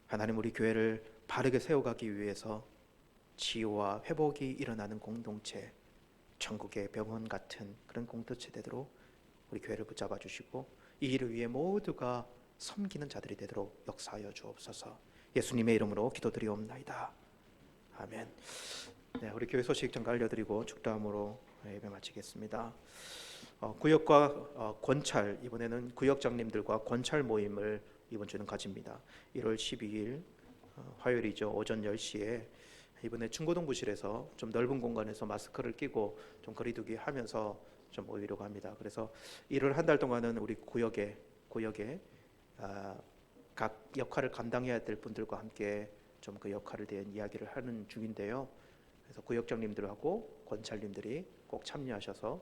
하나님 우리 교회를 바르게 세워가기 위해서 치유와 회복이 일어나는 공동체, 천국의 병원 같은 그런 공동체 되도록 우리 교회를 붙잡아 주시고 이 일을 위해 모두가 섬기는 자들이 되도록 역사하여 주옵소서. 예수님의 이름으로 기도드리옵나이다. 아멘. 네, 우리 교회 소식 좀 알려드리고 축도함으로 예배 마치겠습니다. 구역과 권찰, 이번에는 구역장님들과 권찰 모임을 이번 주는 가집니다. 1월 12일 화요일이죠. 오전 10시에 이번에 중고등부실에서 좀 넓은 공간에서 마스크를 끼고 좀 거리두기 하면서 좀 모이려고 합니다. 그래서 일을 한 달 동안은 우리 구역에 각 역할을 감당해야 될 분들과 함께 좀 그 역할에 대한 이야기를 하는 중인데요. 그래서 구역장님들하고 권찰님들이 꼭 참여하셔서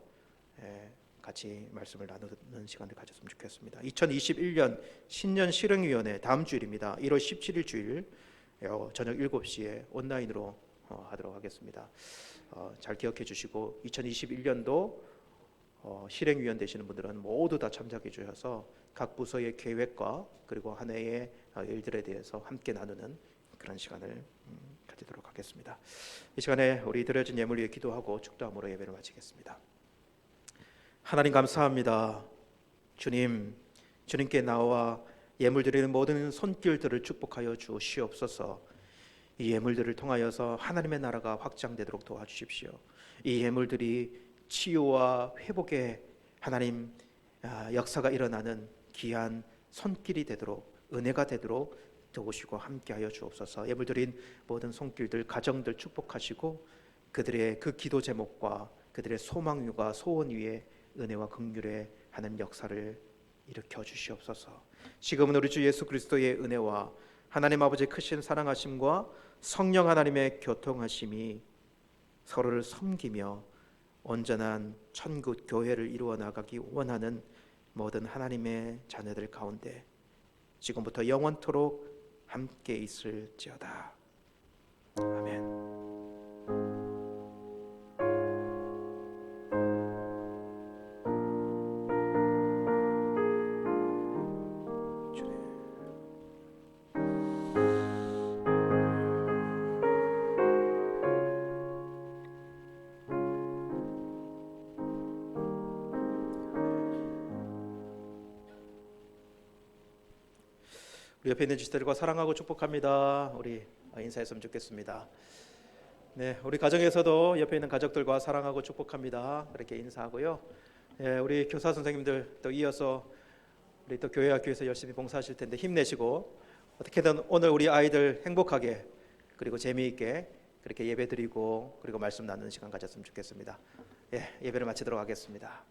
같이 말씀을 나누는 시간을 가졌으면 좋겠습니다. 2021년 신년 실행위원회 다음 주일입니다. 1월 17일 주일 저녁 7시에 온라인으로 하도록 하겠습니다. 잘 기억해 주시고 2021년도 실행위원 되시는 분들은 모두 다 참석해 주셔서 각 부서의 계획과 그리고 한 해의 일들에 대해서 함께 나누는 그런 시간을 가지도록 하겠습니다. 이 시간에 우리 드려진 예물 위해 기도하고 축도함으로 예배를 마치겠습니다. 하나님 감사합니다. 주님께 나와 예물 드리는 모든 손길들을 축복하여 주시옵소서. 이 예물들을 통하여서 하나님의 나라가 확장되도록 도와주십시오. 이 예물들이 치유와 회복의 하나님 역사가 일어나는 귀한 손길이 되도록 은혜가 되도록 도우시고 함께하여 주옵소서. 예물 드린 모든 손길들 가정들 축복하시고 그들의 그 기도 제목과 그들의 소망 위와 소원 위에 은혜와 긍휼의 하나님 역사를 일으켜 주시옵소서. 지금은 우리 주 예수 그리스도의 은혜와 하나님 아버지의 크신 사랑하심과 성령 하나님의 교통하심이 서로를 섬기며 온전한 천국 교회를 이루어 나가기 원하는 모든 하나님의 자녀들 가운데 지금부터 영원토록 함께 있을지어다. 아멘. 우리 옆에 있는 지체들과 사랑하고 축복합니다. 우리 인사했으면 좋겠습니다. 네, 우리 가정에서도 옆에 있는 가족들과 사랑하고 축복합니다. 그렇게 인사하고요. 예, 우리 교사 선생님들 또 이어서 우리 또 교회 학교에서 열심히 봉사하실 텐데 힘내시고 어떻게든 오늘 우리 아이들 행복하게 그리고 재미있게 그렇게 예배드리고 그리고 말씀 나누는 시간 가졌으면 좋겠습니다. 예, 예배를 마치도록 하겠습니다.